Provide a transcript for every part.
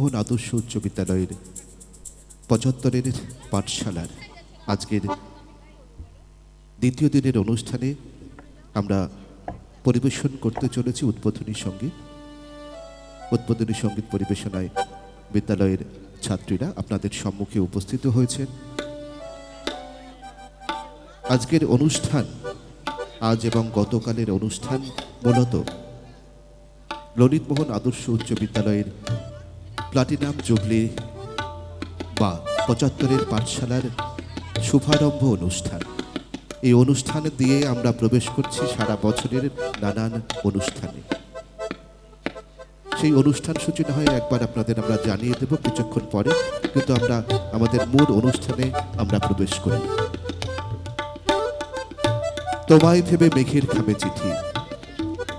ললিতমোহন আদর্শ উচ্চ বিদ্যালয়ের ৭৫ পাঠশালার আজকের দ্বিতীয় দিনের অনুষ্ঠানে আমরা পরিবেশন করতে চলেছি উদ্বোধনী সঙ্গীত। উদ্বোধনী সঙ্গীত পরিবেশনায় বিদ্যালয়ের ছাত্রীরা আপনাদের সম্মুখে উপস্থিত হয়েছেন। আজকের অনুষ্ঠান, আজ এবং গতকালের অনুষ্ঠান মূলত ললিতমোহন আদর্শ উচ্চ বিদ্যালয়ের প্লাটিনাম জুবলি বা ৭৫ পাঠশালার শুভারম্ভ অনুষ্ঠান। এই অনুষ্ঠান দিয়ে আমরা প্রবেশ করছি সারা বছরের নানান অনুষ্ঠানে। সেই অনুষ্ঠান সূচি না হয় একবার আপনাদের আমরা জানিয়ে দেব কিছুক্ষণ পরে, কিন্তু আমরা আমাদের মূল অনুষ্ঠানে আমরা প্রবেশ করি। তোমায় ভেবে মেঘের খামে চিঠি,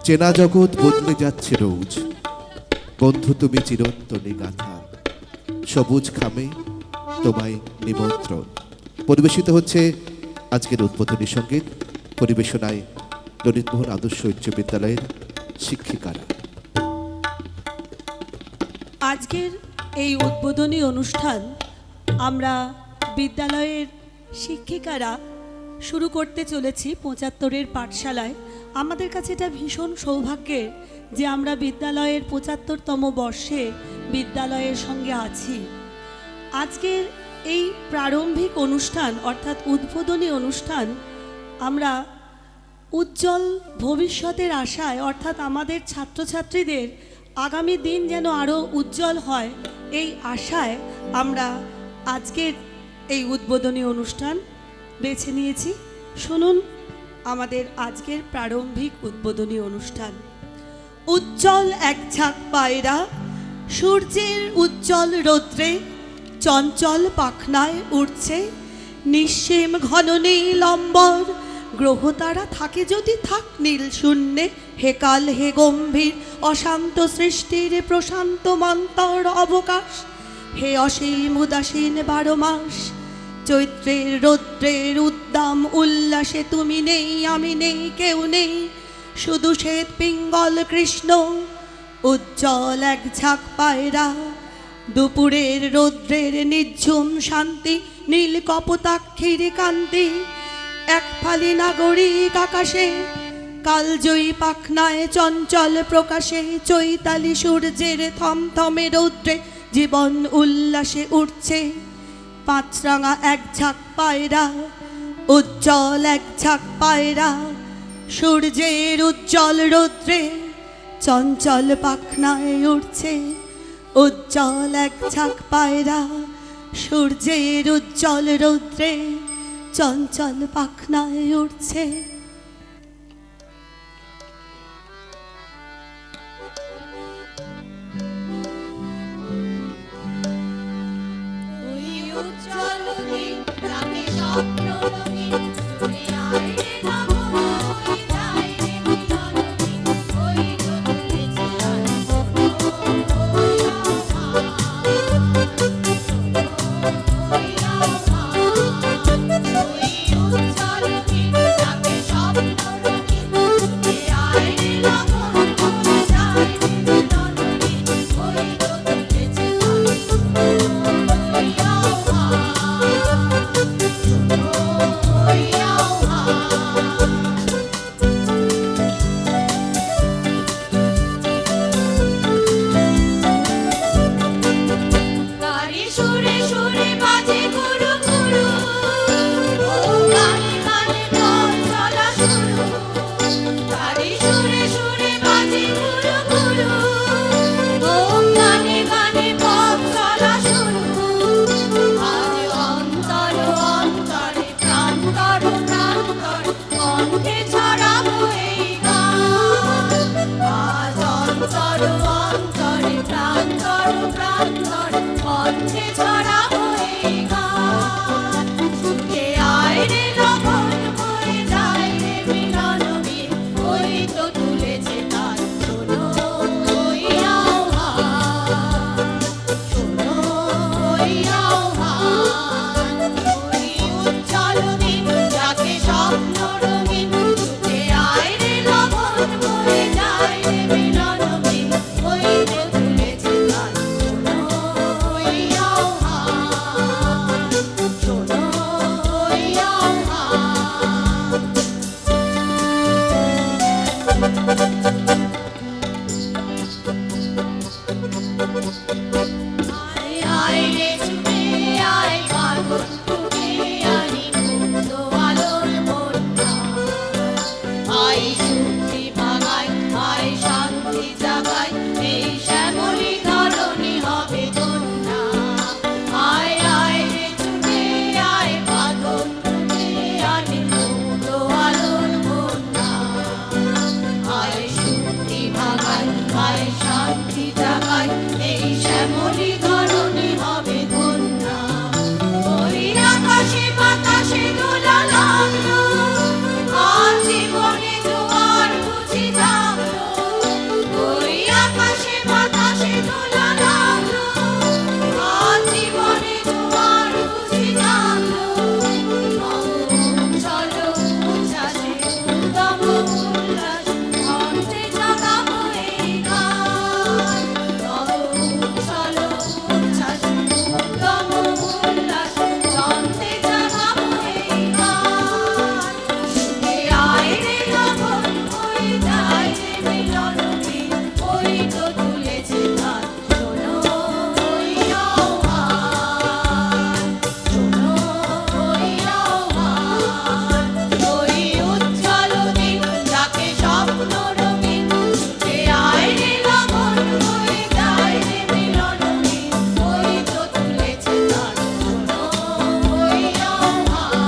চেনা জগৎ বদলে যাচ্ছে রোজ, বন্ধু তুমি চিরন্তনী গাথা, সবুজ খামে তোমায় নিমন্ত্রণ। পরিবেশিত হচ্ছে আজকের উদ্বোধনী সঙ্গীত পরিবেশনায় ললিতমোহন আদর্শ উচ্চ বিদ্যালয়ের শিক্ষিকারা। আজকের এই উদ্বোধনী অনুষ্ঠান আমরা বিদ্যালয়ের শিক্ষিকারা শুরু করতে চলেছি ৭৫ পাঠশালায়। আমাদের কাছে এটা ভীষণ সৌভাগ্যের যে আমরা বিদ্যালয়ের ৭৫তম বর্ষে বিদ্যালয়ের সঙ্গে আছি। আজকের এই প্রারম্ভিক অনুষ্ঠান অর্থাৎ উদ্বোধনী অনুষ্ঠান আমরা উজ্জ্বল ভবিষ্যতের আশায়, অর্থাৎ আমাদের ছাত্রছাত্রীদের আগামী দিন যেন আরও উজ্জ্বল হয় এই আশায় আমরা আজকের এই উদ্বোধনী অনুষ্ঠান বেছে নিয়েছি। শুনুন আমাদের আজকের প্রারম্ভিক উদ্বোধনী অনুষ্ঠান। উজ্জ্বল এক ঝাঁক পায়রা সূর্যের উজ্জ্বল রৌদ্রে চঞ্চল পাখনায় উঠছে, নিঃসীম ঘন নীল অম্বর, গ্রহতারা থাকে যদি থাক নীল শূন্যে, হে কাল হে গম্ভীর অশান্ত সৃষ্টির প্রশান্ত মন্তর অবকাশ, হে অসীম উদাসীন ১২ মাস, চৈত্রের রৌদ্রের উদ্দাম উল্লাসে তুমি নেই, আমি নেই, কেউ নেই, শুধু শ্বেত পিঙ্গল কৃষ্ণ। উজ্জ্বল এক ঝাঁক পায়রা দুপুরের রৌদ্রের নিঝুম শান্তি, নীল কপোতাক্ষীর কান্তি, এক ফালি নাগরিক আকাশে কালজয়ী পাখনায় চঞ্চল প্রকাশে, চৈতালি সূর্যের থমথমে রৌদ্রে জীবন উল্লাসে উঠছে। পাঁচরাঙা এক ঝাঁক পায়রা, উজ্জ্বল এক ঝাঁক পায়রা সূর্যের উজ্জ্বল রৌদ্রে চঞ্চল পাখনায় উঠছে। উজ্জ্বল এক ঝাঁক পায়রা সূর্যের উজ্জ্বল রৌদ্রে চঞ্চল পাখনায় উঠছে। মিলন আয় আয় রে ছুটে আয় পাগল টুকে আনি মুক্ত আলোর বন্যা আয় শক্তি ভাগায় আয় শান্তি জাগায় এই শ্যামলী ধরণী হবে ধন্যা আয় আয় রে ছুটে আয় পাগল টুকে আনি মুক্ত আলোর বন্যা আয় শক্তি ভাগায় আয় শান্তি জাগায় এই শ্যামলী ধরণী হবে ধন্যা ওই আকাশে বাতাসে দোলা লাগলো আর জীবনে জোয়ার বুঝি জাগলো ওই আকাশে বাতাসে দোলা লাগলো আর জীবনে জোয়ার বুঝি জাগলো চলো উচ্ছ্বাসে উদ্যম উল্লাস কণ্ঠে জাগাবো এই গান চলো উচ্ছ্বাসে উদ্যম উল্লাস কণ্ঠে জাগাবো এই গান শুনে আয় রে লগন ওই যায় রে মিলন দিন ওই তো তুলেছে গান শোনো ওই আহ্বান শোনো ওই আহ্বান ওই উজ্জ্বল দিন যাকে স্বপ্ন রঙিন ছুটে আয় রে লগন ওই যায় রে মিলন দিন ওই তো তুলেছে গান শোনো ওই আহ্বান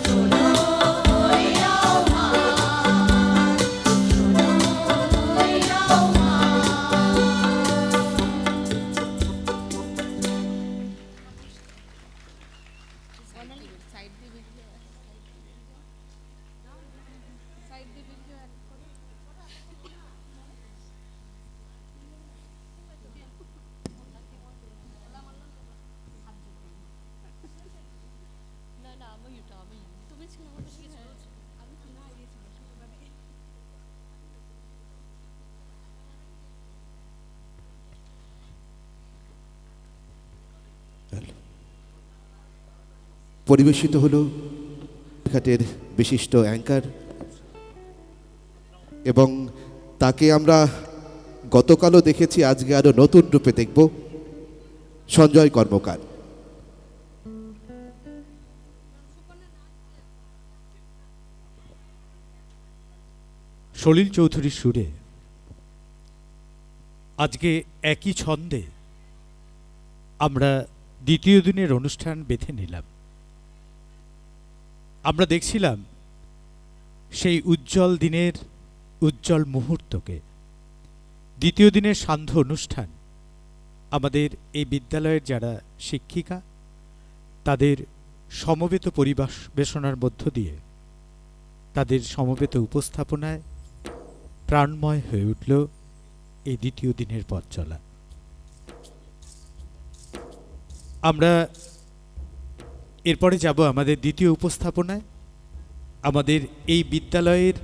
শোনো ওই আহ্বান শোনো ওই আহ্বান পরিবেশিত হলো ঘাটের বিশিষ্ট অ্যাঙ্কার এবং তাকে আমরা গতকালও দেখেছি, আজকে আরো নতুন রূপে দেখব, সঞ্জয় কর্মকার। সলিল চৌধুরীর সুরে আজকে একই ছন্দে আমরা দ্বিতীয় দিনের অনুষ্ঠান বেঁধে নিলাম। আমরা দেখছিলাম সেই উজ্জ্বল দিনের উজ্জ্বল মুহূর্তকে। দ্বিতীয় দিনের সান্ধ্য অনুষ্ঠান আমাদের এই বিদ্যালয়ের যারা শিক্ষিকা তাদের সমবেত পরিবেশনার মধ্য দিয়ে, তাদের সমবেত উপস্থাপনায় প্রাণময় হয়ে উঠল এই দ্বিতীয় দিনের পথ চলা। আমরা এরপরে যাব আমাদের দ্বিতীয় উপস্থাপনায়। আমাদের এই বিদ্যালয়ের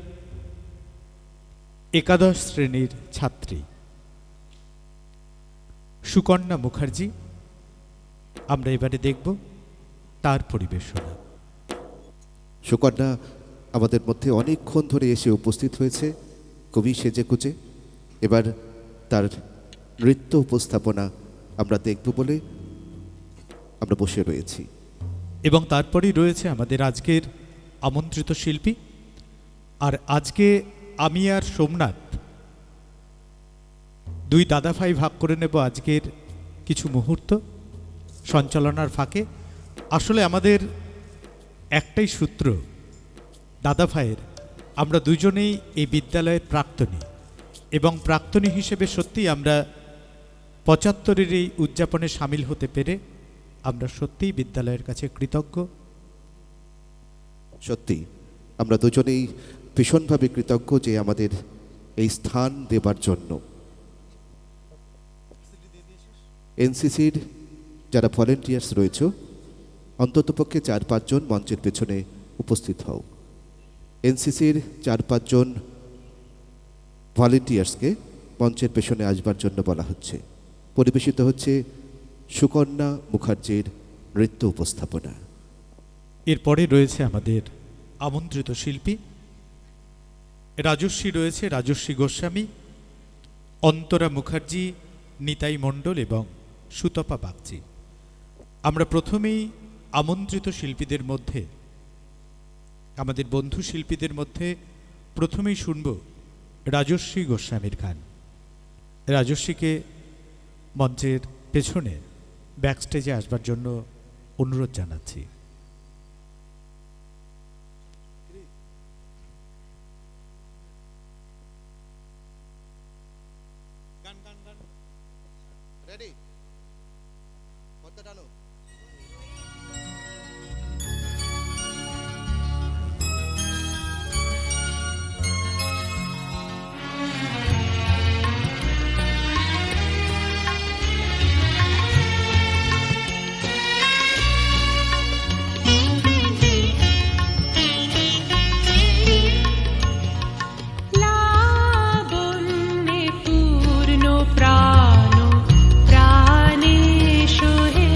একাদশ শ্রেণীর ছাত্রী সুকন্যা মুখার্জি, আমরা এবারে দেখব তার পরিবেশনা। সুকন্যা আমাদের মধ্যে অনেকক্ষণ ধরে এসে উপস্থিত হয়েছে কবি সেজেগুজে। এবার তার নৃত্য উপস্থাপনা আমরা দেখব বলে আমরা বসে রয়েছি। এবং তারপরেই রয়েছে আমাদের আজকের আমন্ত্রিত শিল্পী। আর আজকে আমি আর সোমনাথ দুই দাদা ভাই ভাগ করে নেব আজকের কিছু মুহূর্ত সঞ্চালনার ফাঁকে। আসলে আমাদের একটাই সূত্র, দাদা ভাইয়ের, আমরা দুজনেই এই বিদ্যালয়ের প্রাক্তনী এবং প্রাক্তনী হিসেবে সত্যিই আমরা ৭৫-এর এই উদযাপনে সামিল হতে পেরে আমরা সত্যিই বিদ্যালয়ের কাছে কৃতজ্ঞ। সত্যি আমরা দুজনেই ভীষণভাবে কৃতজ্ঞ যে আমাদের এই স্থান দেবার জন্য। এনসিসির যারা ভলেন্টিয়ার্স রয়েছে অন্ততপক্ষে ৪-৫ জন মঞ্চের পেছনে উপস্থিত হও। এনসিসির ৪-৫ জন ভলেন্টিয়ার্সকে মঞ্চের পেছনে আসবার জন্য বলা হচ্ছে। পরিবেশিত হচ্ছে সুকন্যা মুখার্জির নৃত্য উপস্থাপনা। এরপরে রয়েছে আমাদের আমন্ত্রিত শিল্পী রাজস্বী, রয়েছে রাজস্বী গোস্বামী, অন্তরা মুখার্জি, নিতাই মণ্ডল এবং সুতপা বাগচি। আমরা প্রথমেই আমন্ত্রিত শিল্পীদের মধ্যে, আমাদের বন্ধু শিল্পীদের মধ্যে প্রথমেই শুনব রাজশ্রী গোস্বামীর গান। রাজশ্রীকে মঞ্চের পেছনে ব্যাকস্টেজে আসবার জন্য অনুরোধ জানাচ্ছি। রেডি, পর্দা টানো। লাবণ্যে পূর্ণ প্রাণ প্রাণে সোহে,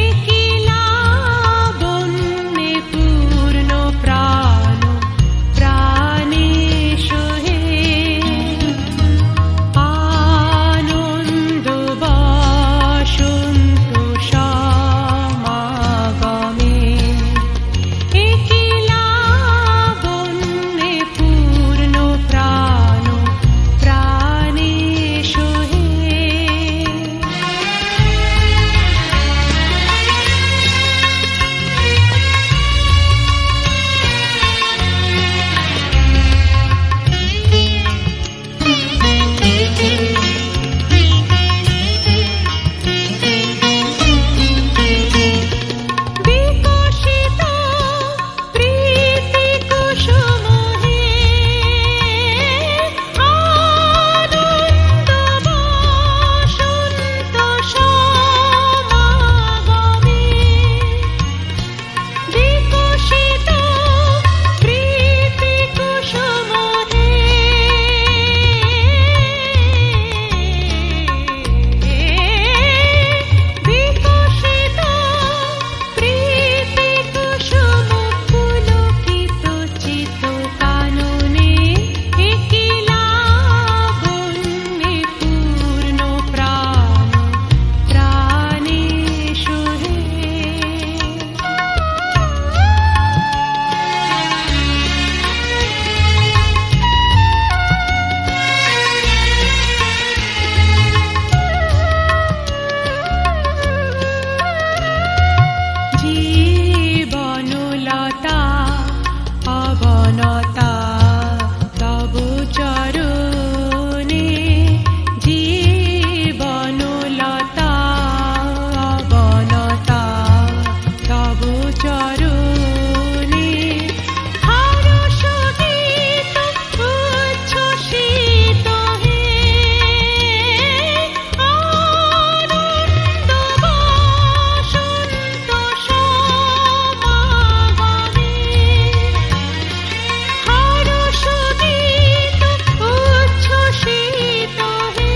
একি লাবণ্যে পূর্ণ প্রাণ প্রাণে সোহে। আনন্দ বসন্ত সমাগমে, একি লাবণ্যে পূর্ণ প্রাণ প্রাণে সোহে। বিকশিত প্রীতি কুসুমে, আনন্দ বসন্ত সমাগমে, বিকশিত প্রীতি কুসুমে, বিকশিত প্রীতি কুসুম পুলকিত চিত কাননে, একি লাবণ্যে পূর্ণ প্রাণ প্রাণে সোহে। জীবনলতা অবনতা তব চরণে, জীবনলতা অবনতা তব চরণে, হর্ষ গীত উচ্ছ্বসিত হে, আনন্দ বসন্ত সমাগমে, হর্ষ গীত উচ্ছ্বসিত হে,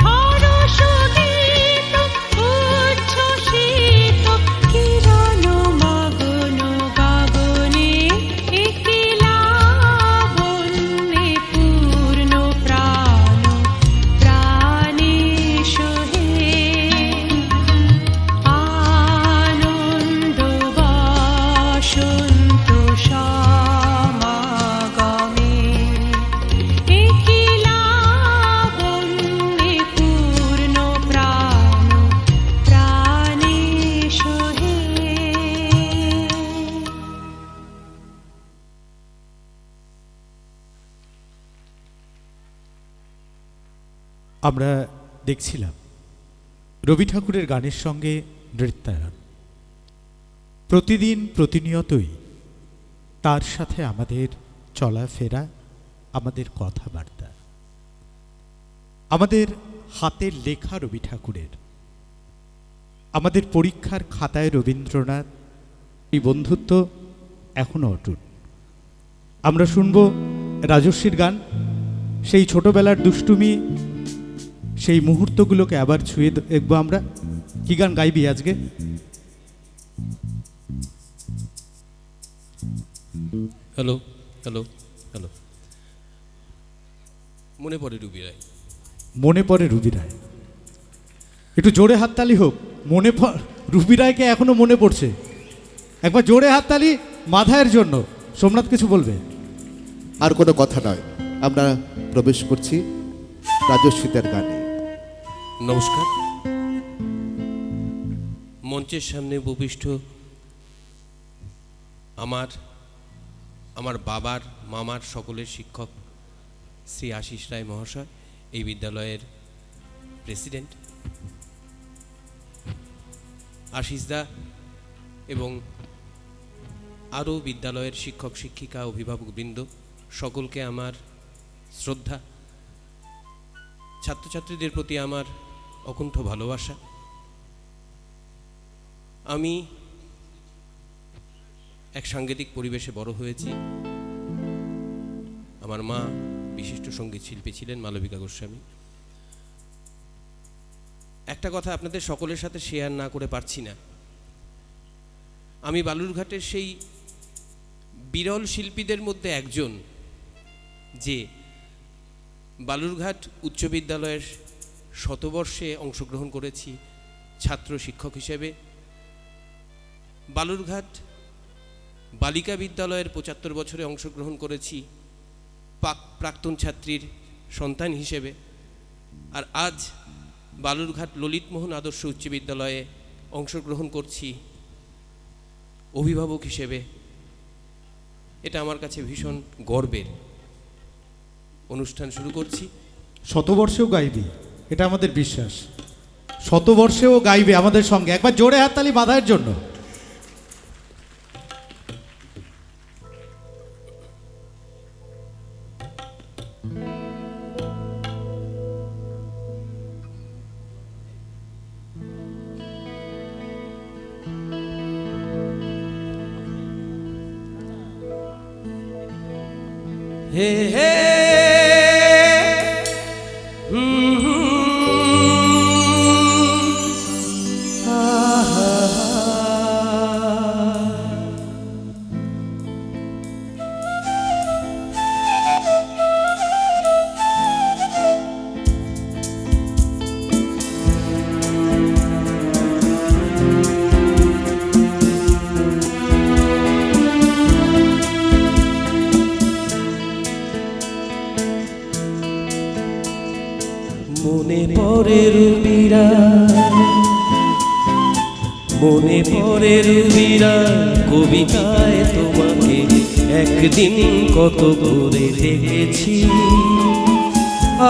হর্ষ গীত উচ্ছ্বসিত কিরণ মগ্ন গগনে, একি লাবণ্যে পূর্ণ প্রাণ প্রাণে সোহে। আনন্দ বসন্ত সমাগমে, একি লাবণ্যে পূর্ণ প্রাণ প্রাণে সোহে। আমরা দেখছিলাম রবি ঠাকুরের গানের সঙ্গে নৃত্যায়ন। প্রতিদিন প্রতিনিয়তই তার সাথে আমাদের চলাফেরা, আমাদের কথাবার্তা, আমাদের হাতের লেখা রবি ঠাকুরের, আমাদের পরীক্ষার খাতায় রবীন্দ্রনাথ, এই বন্ধুত্ব এখনো অটুট। আমরা শুনব রাজশ্রীর গান, সেই ছোটবেলার দুষ্টুমি, সেই মুহূর্তগুলোকে আবার ছুঁয়ে দেখবো আমরা। কি গান গাইবি আজকে? হ্যালো। হ্যালো হ্যালো মনে পড়ে রুবি রায়। মনে পড়ে রুবি রায়, একটু জোরে হাততালি হোক। রুবি রায়কে এখনো মনে পড়ছে, একবার জোরে হাততালি মাথায়ের জন্য। সোমনাথ কিছু বলবে? আর কোনো কথা নয়, আমরা প্রবেশ করছি রাজস্বীদের গানে। নমস্কার। মঞ্চের সামনে উপবিষ্ট আমার বাবার মামার সকলের শিক্ষক শ্রী আশিস রায় মহাশয়, এই বিদ্যালয়ের প্রেসিডেন্ট আশিসদা, এবং আরও বিদ্যালয়ের শিক্ষক শিক্ষিকা অভিভাবকবৃন্দ, সকলকে আমার শ্রদ্ধা। ছাত্রছাত্রীদের প্রতি আমার অকুণ্ঠ ভালোবাসা। আমি এক সাংগীতিক পরিবেশে বড় হয়েছি। আমার মা বিশিষ্ট সঙ্গীত শিল্পী ছিলেন, মালবিকা গোস্বামী। একটা কথা আপনাদের সকলের সাথে শেয়ার না করে পারছি না। আমি বালুরঘাটের সেই বিরল শিল্পীদের মধ্যে একজন, যে বালুরঘাট উচ্চ বিদ্যালয়ের শতবর্ষে অংশগ্রহণ করেছি ছাত্র শিক্ষক হিসেবে। বালুরঘাট বালিকা বিদ্যালয়ের ৭৫ বছরে অংশগ্রহণ করেছি প্রাক্তন ছাত্রীর সন্তান হিসেবে। আর আজ বালুরঘাট ললিতমোহন আদর্শ উচ্চ বিদ্যালয়ে অংশগ্রহণ করছি অভিভাবক হিসেবে। এটা আমার কাছে ভীষণ গর্বের। অনুষ্ঠান শুরু করছি। শতবর্ষেও গাইবে, এটা আমাদের বিশ্বাস। শতবর্ষেও গাইবে আমাদের সঙ্গে। একবার জোরে হাততালি মাথায়ের জন্য। হে হে মনে পড়ে রুবিরা, মনে পড়ে রুবিরা, কবিতায় তোমাকে একদিন কত করে দেখেছি।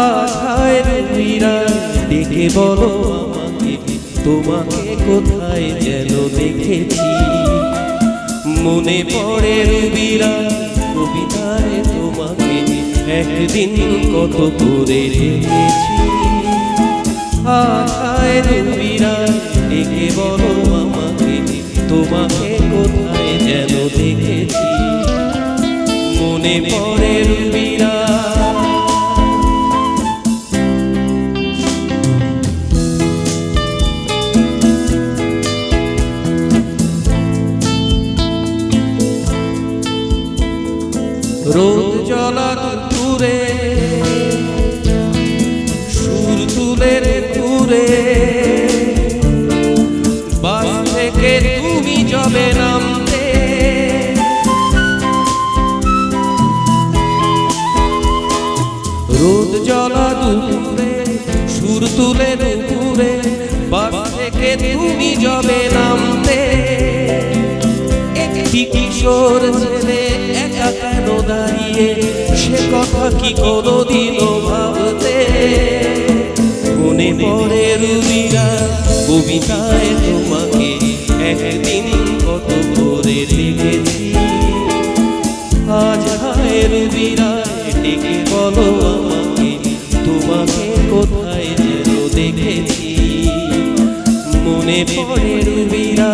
আশায় রুবিরা, ডেকে বলো আমাকে, তোমাকে কোথায় যেন দেখেছি। মনে পড়ে রুবিরা, কবিতায় তোমাকে একদিন কত করে দেখেছি। আশায় রুবিরা, ডেকে বলো আমাকে, তোমাকে কোথায় যেন দেখেছি। মনে পড়ে রুবিরা। রোদ জ্বলা দুপুরে সুর তুলে ঘুরে, বাস থেকে তুমি যাবে নামতে। রোদ জ্বলা দুপুরে সুর তুলে ঘুরে, বাস থেকে তুমি যাবে নামতে। একটি কিশোর ছেলে একা কেন দাঁড়িয়ে, সে কথা কি কোনোদিনও ভাবতে। মনে পড়ে রুবিরা, কবিতায় তোমাকে একদিন কত করে দেখেছি। আজ হায় রুবিরা, ডেকে বলো আমাকে, তোমাকে কোথায় যেন দেখেছি। মনে পড়ে রুবিরা।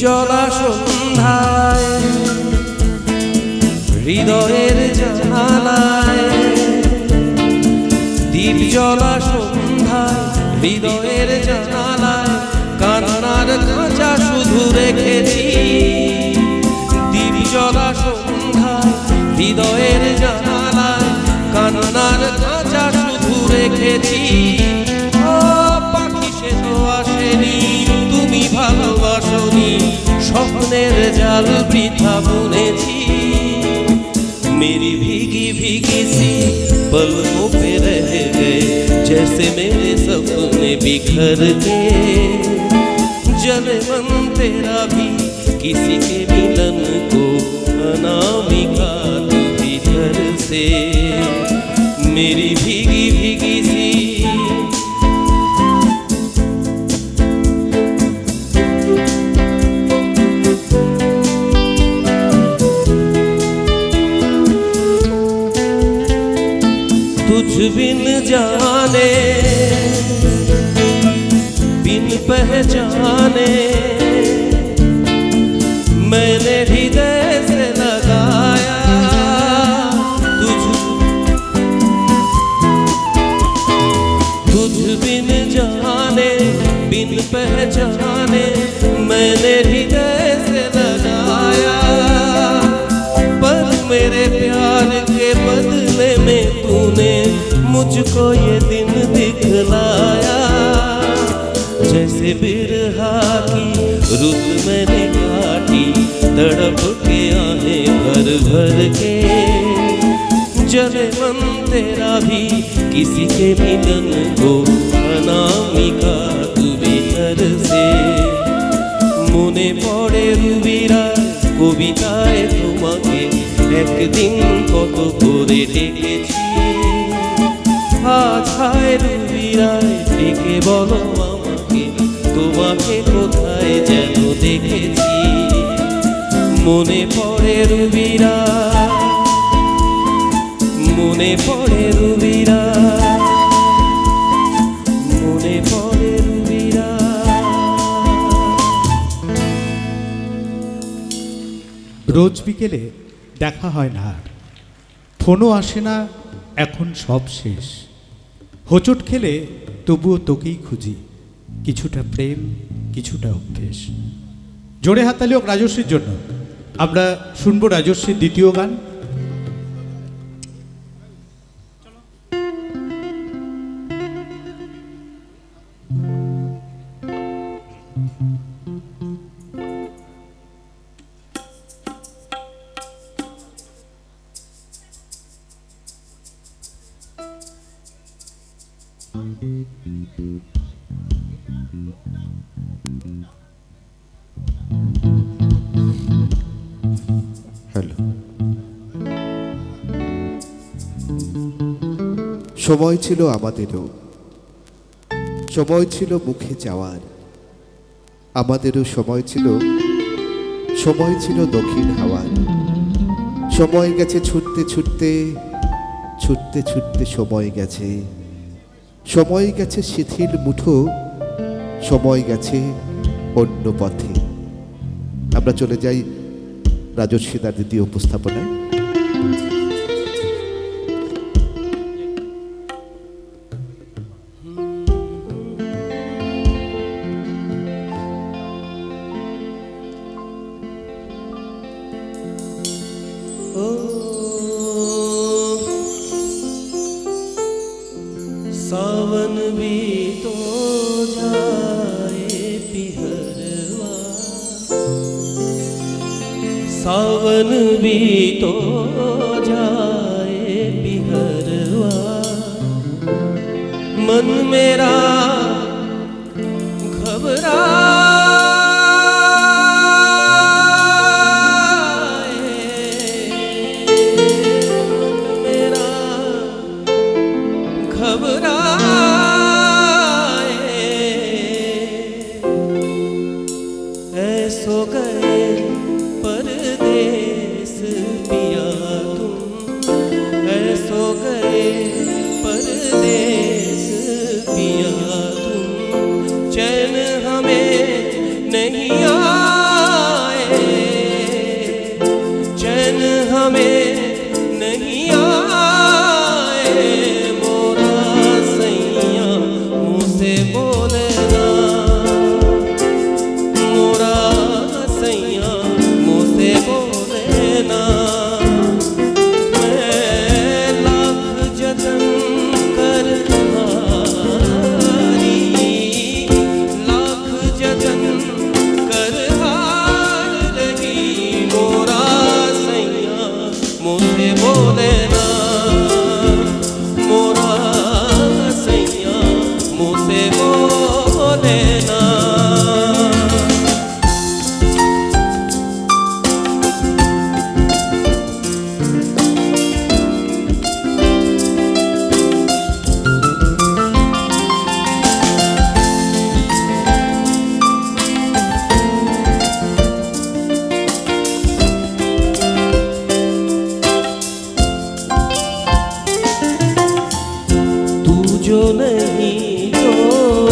জলা সন্ধ্যায় হৃদয়ের জানালায় দীপ জ্বলা সন্ধ্যায় হৃদয়ের জানালায় কান্নার খাঁচা শুধু রেখেছি দীপ জ্বলা সন্ধ্যায় হৃদয়ের জানালায় কান্নার খাঁচা শুধু রেখেছি ও পাখি সে তো আসেনি তুমি ভালোবাসনি স্বপ্নের জাল বৃথা বুনেছি मेरी भीगी भीगी सी पलकों पे रह गए जैसे मेरे सपने बिखर के जले मन तेरा भी किसी के मिलन को अनामिका तू भीतर से मेरी भीगी भीगी सी तुझ बिन जाने बिन पहचाने मैंने हृदय से लगाया तुझ बिन जाने बिन पहचाने मैंने हृदय से लगाया पर मेरे प्यार के बदले में तूने मुझको ये दिन दिखलाया जैसे बिरहा की रुत मैंने काटी तड़प के आहे भर भर के जले मन तेरा भी किसी के मिलन को अनामिका तू भीतर से মনে পড়ে রুবিরা কবিতায় তোমাকে একদিন কত করে ডেকেছি আজ হায় রুবিরায় ডেকে বলো আমাকে তোমাকে কোথায় যেন দেখেছি মনে পড়ে রুবিরা মনে পড়ে রুবিরা মনে পড়ে রুবিরা রোজ বিকেলে দেখা হয় না আর ফোনও আসে না এখন সব শেষ হোঁচট খেলে তবুও তোকেই খুঁজি কিছুটা প্রেম কিছুটা অভ্যেস জোরে হাততালি হোক রাজশ্রীর জন্য আমরা শুনবো রাজশ্রীর দ্বিতীয় গান হ্যালো সময় ছিল আমাদেরও সময় ছিল মুখে যাওয়ার আমাদেরও সময় ছিল দক্ষিণ হাওয়ার সময় গেছে ছুটতে ছুটতে ছুটতে ছুটতে সময় গেছে শিথিল মুঠো সময় গেছে অন্য পথে আমরা চলে যাই রাজশ্রী তার দ্বিতীয় উপস্থাপনায় सावन भी तो जाए पिहरवा सावन भी तो जाए पिहरवा मन मेरा घबरा ऐसो गए परदेस पिया तुम ऐसो गए परदेस पिया बोले ना मोरा सैया मुँह से बोले ना। तू जो नहीं तो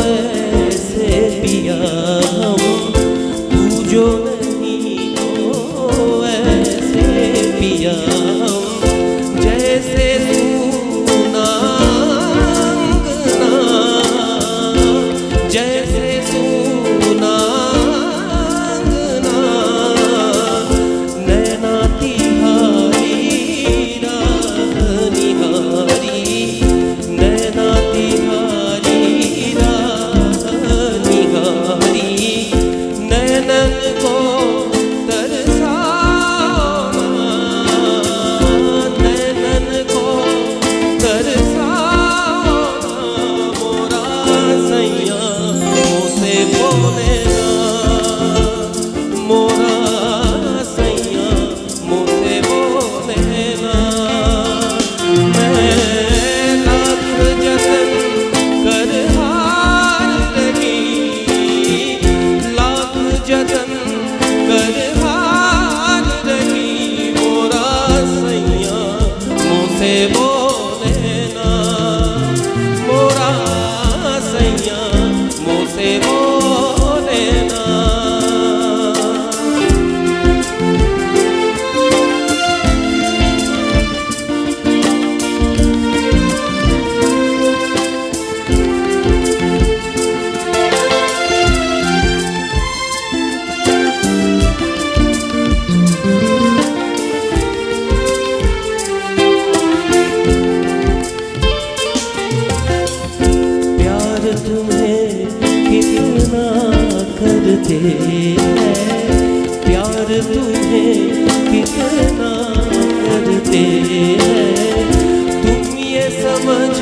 ऐसे पिया हम, तू जो नहीं तो ऐसे पिया हम, जैसे सूना अंगना, जैसे सूना अंगना, नैना तिहारी राह निहारी, नैना तिहारी राह निहारी, नैनन को तरसाना, नैनन को तरसाना, मोरा सैया मुँह से बोले ना, मोरा सैया मुँह से बोले ना। मैं लाख जतन कर हार रही, लाख जतन कर हार रही, मोरा सैया मुँह से बोले ना, मोरा सैया मुँह से बोले ना। प्यार तुम्हें कितना करते हैं, प्यार तुम्हें कितना करते हैं, तुम ये समझ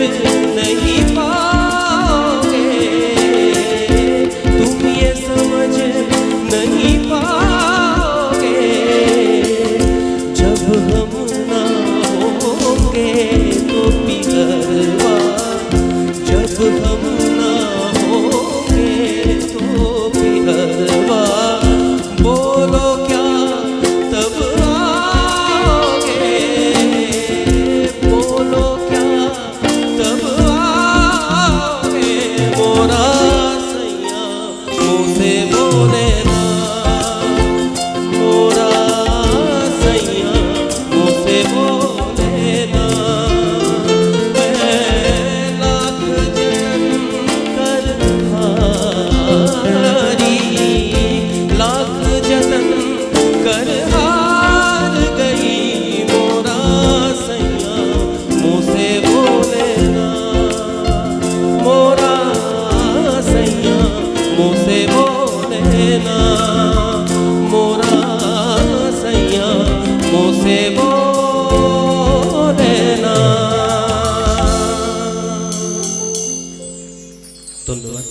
नहीं पाओगे, तुम ये समझ नहीं पाओगे, जब हम ना होंगे तो पिघलवा, जब हम ना होंगे तो पिघलवा, बोलो क्या तब आओगे, बोलो क्या तब आओगे, मोरा सैया मुँह से बोले ना, मोरा सैया मुँह से बोले ना। मैं लाख जन्म कर हारी, लाख जतन कर हार गई, मोरा सैया मुँह से बोले ना, मोरा सैया मुँह से बोले ना, मोरा सैया मुँह से बोले ना। ধন্যবাদ।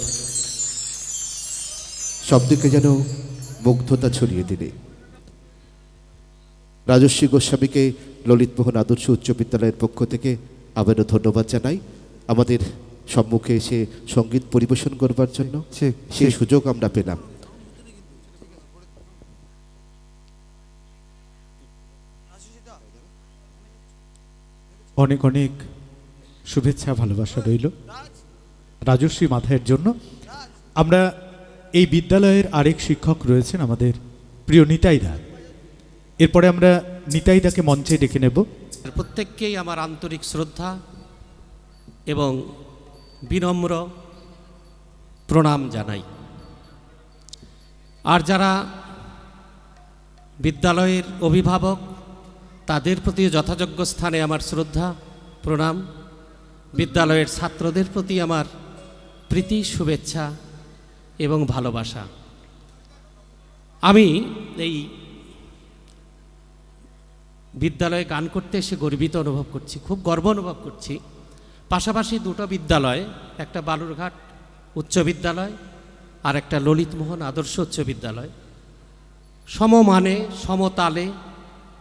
শব্দকে যেন মুগ্ধতা ছড়িয়ে দিলে। রাজস্বী গোস্বামীকে ললিতমোহন আদর্শ উচ্চ বিদ্যালয়ের পক্ষ থেকে আবারও ধন্যবাদ জানাই আমাদের সম্মুখে এসে সঙ্গীত পরিবেশন করবার জন্য। সেই সুযোগ আমরা পেলাম। অনেক অনেক শুভেচ্ছা ভালোবাসা রইল রাজস্বী মাথায়ের জন্য। আমরা এই বিদ্যালয়ের আরেক শিক্ষক রয়েছেন আমাদের প্রিয় নিতাইদা, এরপরে আমরা নিতাইদাকে মঞ্চে ডেকে নেব। প্রত্যেককেই আমার আন্তরিক শ্রদ্ধা এবং বিনম্র প্রণাম জানাই। আর যারা বিদ্যালয়ের অভিভাবক তাদের প্রতি যথাযোগ্য স্থানে আমার শ্রদ্ধা প্রণাম। বিদ্যালয়ের ছাত্রদের প্রতি আমার প্রীতি শুভেচ্ছা এবং ভালোবাসা। আমি এই বিদ্যালয়ে গান করতে এসে গর্বিত অনুভব করছি, খুব গর্ব অনুভব করছি। পাশাপাশি দুটো বিদ্যালয়, একটা বালুরঘাট উচ্চ বিদ্যালয় আর একটা ললিতমোহন আদর্শ উচ্চ বিদ্যালয়, সমমানে সমতালে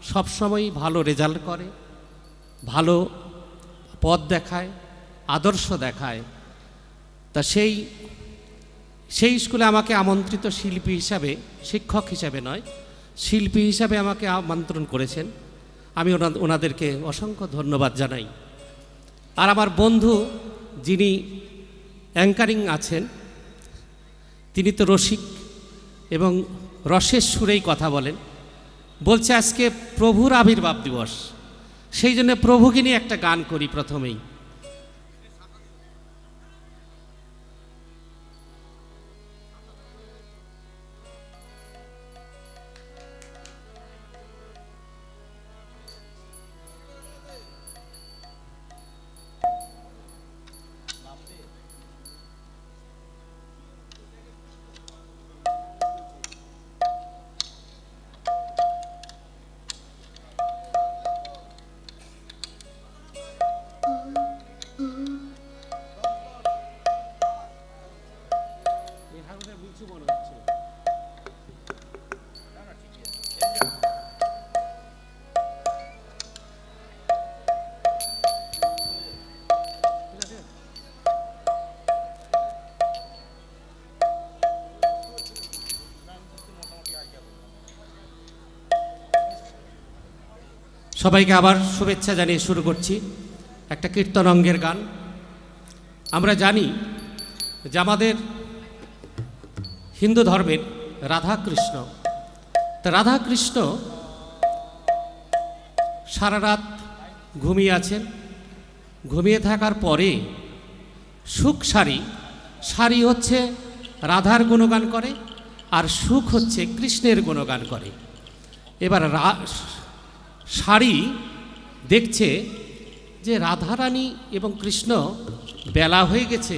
সবসময়ই ভালো রেজাল্ট করে, ভালো পথ দেখায়, আদর্শ দেখায়। তা সেই স্কুলে আমাকে আমন্ত্রিত শিল্পী হিসাবে, শিক্ষক হিসাবে নয়, শিল্পী হিসাবে আমাকে আমন্ত্রণ করেছেন। আমি ওনাদেরকে অসংখ্য ধন্যবাদ জানাই। আর আমার বন্ধু যিনি অ্যাঙ্কারিং আছেন, তিনি তো রসিক এবং রসের সুরেই কথা বলেন। বলছে আজকে প্রভুর আবির্ভাব দিবস, সেই জন্য প্রভুকে নিয়ে একটা গান করি প্রথমেই। সবাইকে আবার শুভেচ্ছা জানিয়ে শুরু করছি একটা কীর্তন অঙ্গের গান। আমরা জানি যে আমাদের হিন্দু ধর্মের রাধাকৃষ্ণ, তা রাধাকৃষ্ণ সারা রাত ঘুমিয়ে আছেন। ঘুমিয়ে থাকার পরে সুখ সারি হচ্ছে রাধার গুণগান করে, আর সুখ হচ্ছে কৃষ্ণের গুণগান করে। এবার সারি দেখছে যে রাধারানী এবং কৃষ্ণ বেলা হয়ে গেছে,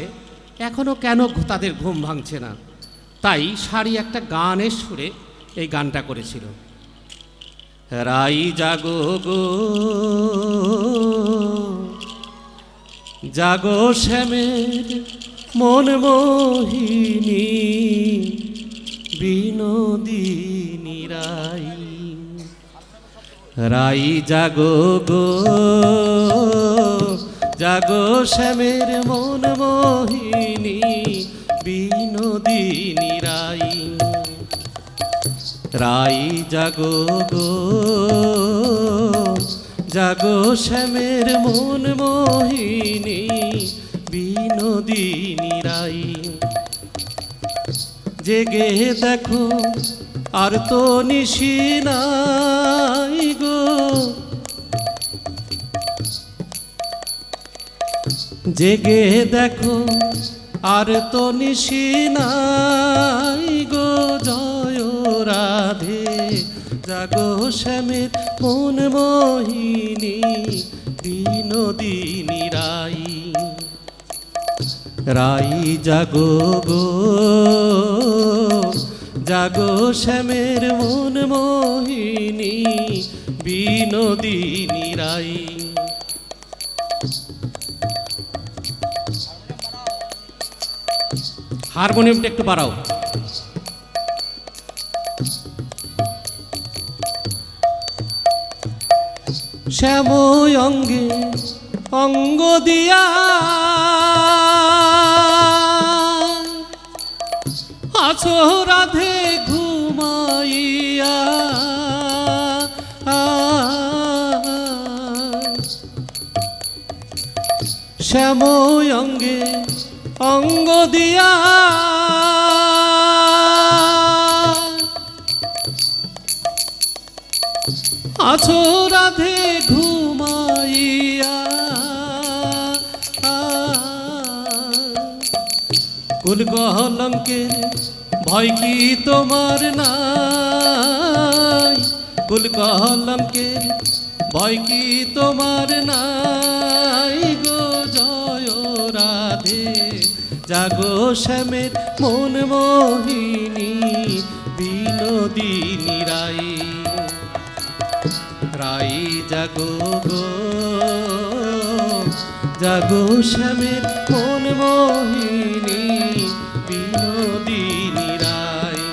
এখনও কেন তাদের ঘুম ভাঙছে না। তাই সারি একটা গানের সুরে এই গানটা করেছিল। রাই জাগো গো জাগো শ্যামের মন মোহিনী বিনোদিনী রাই, রাই জাগো গো জাগো শ্যামের মন মোহিনী বিনোদিনী রাই, রাই জাগো গো জাগো শ্যামের মন মোহিনী বিনোদিনী রাই। জেগে দেখো আর তো নিশি নাই গো, জেগে দেখো আর তো নিশি নাই গো, জয় রাধে জাগো শ্যামের মন মোহিনী বিনোদিনী রাই, রাই জাগো গো জাগো শ্যামের মন মোহিনী বিনোদিনী রাই। হারমোনিয়ামটা একটু বাড়াও। শ্যাম অঙ্গে অঙ্গ দিয়া আছো রাধে ঘুমাইয়া, শ্যাম অঙ্গে অঙ্গ দিয়া আছো রাধে ঘুমাইয়া, কুল কলঙ্কের ভয় কি তোমার নাই, কুল কলঙ্কের ভয় কি তোমার নাই গো, জয় রাধে জাগো শ্যামের মন মোহিনী বিনোদিনী রাই, রাই জাগো গো জাগো শ্যামের মন মোহিনী বিনোদিনী রায়।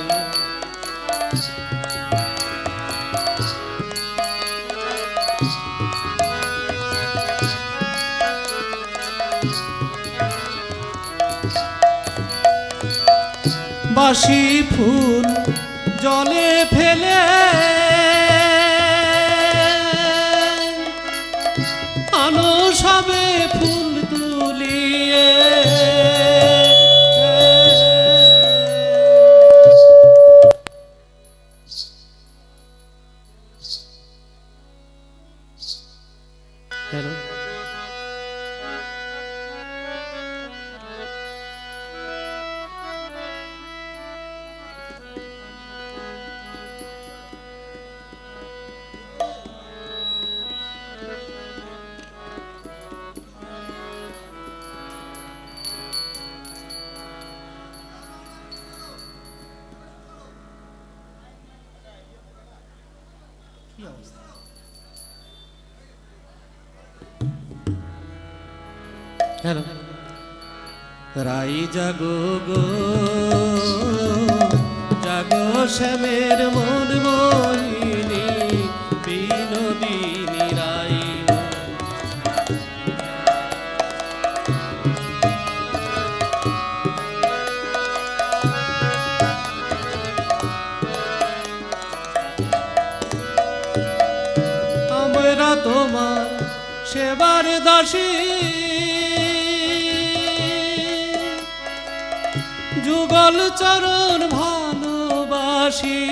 বাসি ফুল জলে ফেলে আনো সবে ফুল তুলিয়ে হ্যালো হ্যালো রাই জাগো গো জাগো শ্যামের মন মোহিনী বিনোদিনী রাই। আমরা তোমার সেবার দাসী যুগল চরণ ভালোবাসি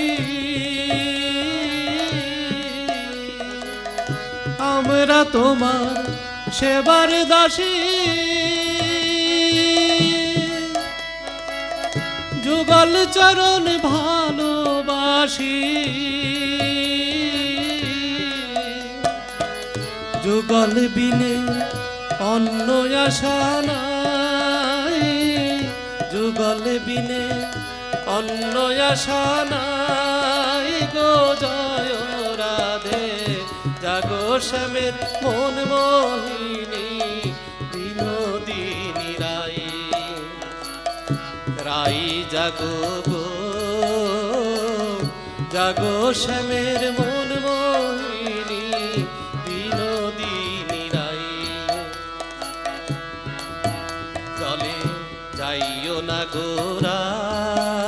আমরা তোমার সেবার দাসী যুগল চরণ ভালোবাসি যুগল বিনে অন্য আশা নাই যুগল বিনে অন্য আশা নাই গো জয় রাধে জাগো শ্যামের মন মোহিনী বিনোদিনী রাই। রাই জাগো গো জাগো শ্যামের মন মোহিনী বিনোদিনী রাই। চলে যাইও না গোরাই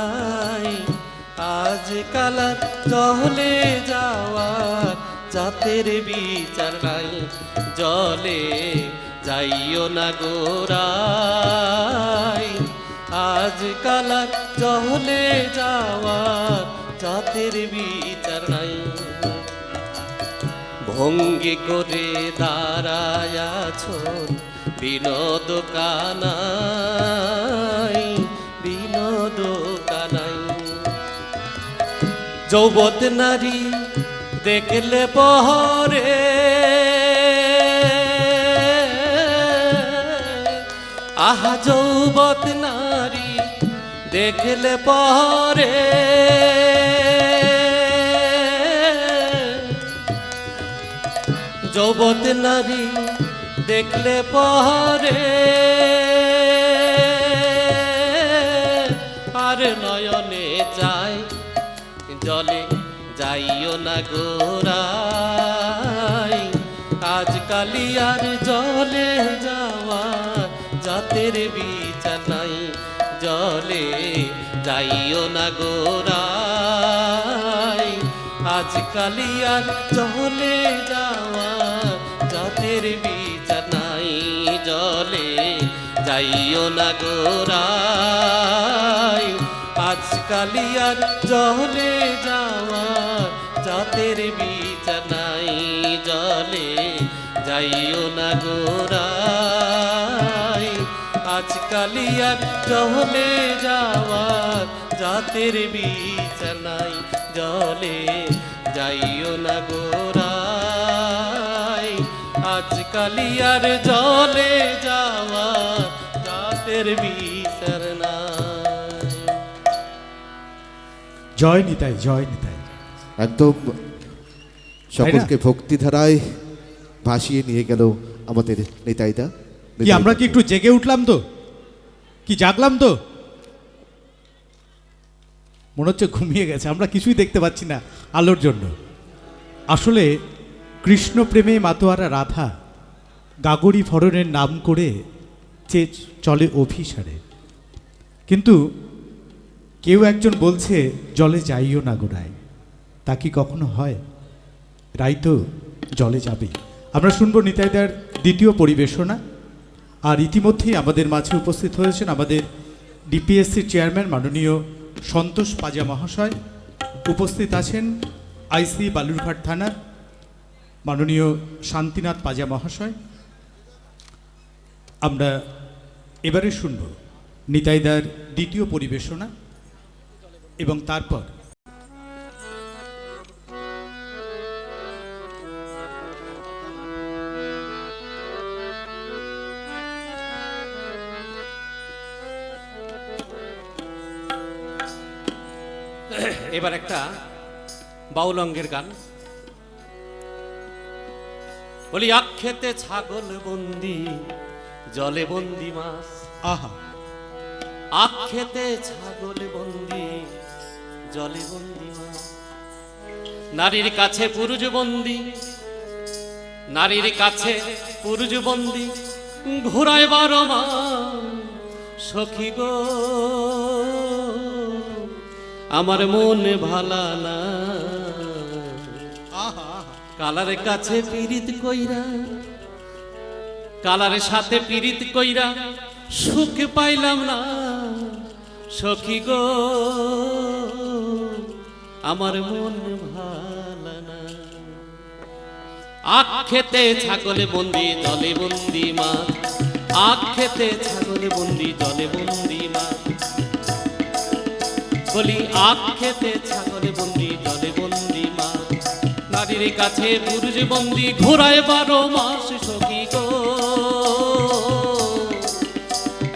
আজকাল আর চলে যাওয়ার জাতের বিচার নাই জলে যাইও না গোরাই আজকাল আর চলে যাওয়ার জাতের বিচার নাই। ভঙ্গি করে দাঁড়ায় আছো বিনোদ কানাই বিনোদ কানাই। যৌবত নারী দেখলে পহরে আহা যৌবত নারী দেখলে পহরে যৌবত নারী দেখলে পহরে আর নয়নে চায় জলে যাইও না গোরাই আজকালি আর জলে যাওয়া জাতের বিচার নাই জলে যাইও না গোরাই আজকালি আর জলে যাওয়া জাতের বিচার নাই জলে যাইও না গোরাই আজকালি আর জলে যাওয়া জাতের বিচার নাই জলে যাইও না গোরাই আজকালি আর জলে যাওয়া জাতের বিচার নাই জলে যাইও না গোরাই আজকালি আর জলে যাওয়া জাতের বিচার নাই। জয় নিতাই জয় নিতাই। একদম সকলকে ভক্তিধারায় ভাসিয়ে নিয়ে গেল আমাদের নিতাইদা। কি আমরা কি একটু জেগে উঠলাম তো, কি জাগলাম তো? মনে হচ্ছে ঘুমিয়ে গেছে, আমরা কিছুই দেখতে পাচ্ছি না আলোর জন্য। আসলে কৃষ্ণ প্রেমে মাতোয়ারা রাধা গাগরি ফরনের নাম করে যে চলে অভিসারে, কিন্তু কেউ একজন বলছে জলে যাইও না গোড়ায়। তা কি কখনো হয়? রাই তো জলে যাবে। আমরা শুনবো নিতাইদার দ্বিতীয় পরিবেশনা। আর ইতিমধ্যেই আমাদের মাঝে উপস্থিত হয়েছেন আমাদের ডিপিএসসির চেয়ারম্যান মাননীয় সন্তোষ পাজা মহাশয়, উপস্থিত আছেন আইসি বালুরঘাট থানার মাননীয় শান্তিনাথ পাজা মহাশয়। আমরা এবারে শুনব নিতাইদার দ্বিতীয় পরিবেশনা এবং তারপর এবার একটা বাউল অঙ্গের গান বলি। আক্ষেতে ছাগল বন্দি, জলে বন্দি মাছ। আহা, আক্ষেতে ছাগল বন্দি, জলে বন্দি মাছ। নারীর কাছে পুরুষ বন্দি, নারীর কাছে পুরুষ বন্দি, ঘোরায় 12 মাস সখী গো। আমার মন ভালা না, কালার কাছে পীড়িত কইরা, কালারের সাথে পীড়িত কইরা সুখ পাইলাম না সখী গো। আমার মন ভালা না। আখ খেতে ছাগলে বন্দি, জলে বন্দি মাছ। আখ খেতে ছাগলে বন্দি, জলে বন্দি মাছ। বলি আখ খেতে ছাগলে বন্দি, জলে বন্দি মাছ। নারীর কাছে পুরুষ বন্দি, ঘোরায় 12 মাস সখী গো।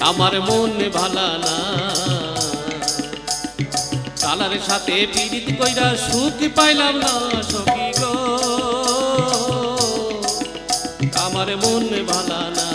আমার মন ভালা না, কালারের সাথে পীড়িত কইরা সুখ পাইলাম না সখী গো। আমার মন ভালা না।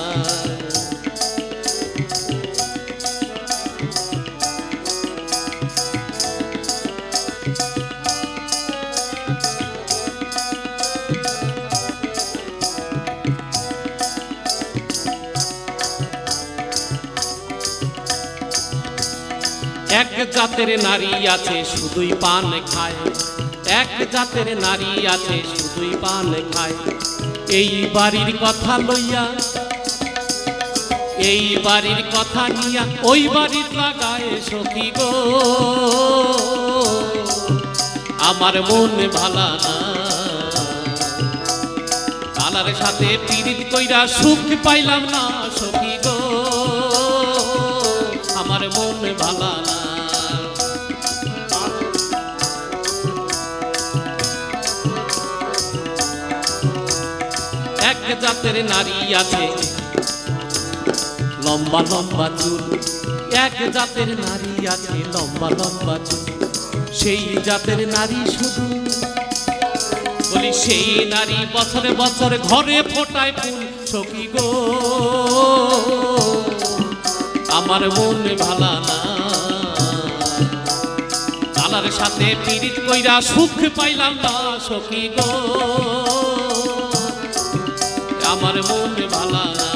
এক জাতের নারী আছে শুধুই পান খায়, এক জাতের নারী আছে শুধুই পান খায়। এই বাড়ির কথা লইয়া, এই বাড়ির কথা নিয়া ওই বাড়ির লাগায় সখী গো। আমার মন ভালা না, কালার সাথে পীড়িত কইরা সুখ পাইলাম না সখী গো। আমার মন ভালা না। এক জাতের নারী আছে লম্বা লম্বা চুল, এক জাতের নারী আছে লম্বা লম্বা চুল। সেই জাতের নারী শুধু বলি, সেই নারী বছরে বছর ঘরে ফোটায় ফুল সখী গো। আমার মন ভালা না, কালার সাথে পীড়িত কইরা সুখ পাইলাম না সখী গো। আমার মন ভালা না।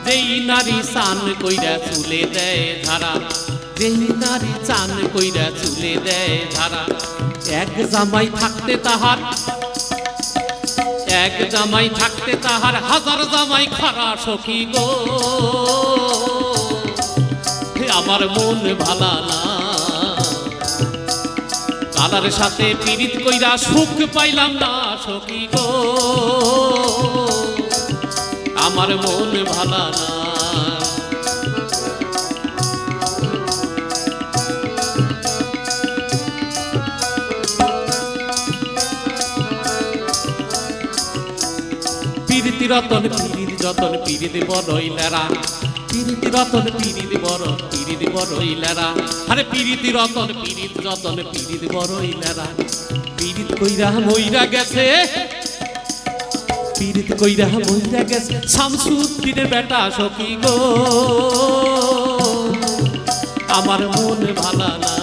যেই নারী চান কইরা চুলে দেয় ধারা, যেই নারী চান কইরা চুলে দেয় ধারা। এক জামাই থাকতে তাহার, এক জামাই থাকতে তাহার হাজার জামাই খারা সখী গো। আমার মন ভালা না, কালার সাথে পীড়িত কইরা সুখ পাইলাম না সখী গো। আমার মন ভালা না। পীড়িত পিরিতি রতন পিরিতি যতন পিরিতি বড়ই লেরা পিরিতি রতন পিরিতি বড় পিরিতি বড়ই লেরা আরে পিরিতি রতন পিরিতি যতন পিরিতি বড়ই লেরা পিরিত কইরা মইরা গেছে পিরিত কইরা মইরা গেছে শামসুদ্দিনের বেটা সখী গো আমার মন ভালা না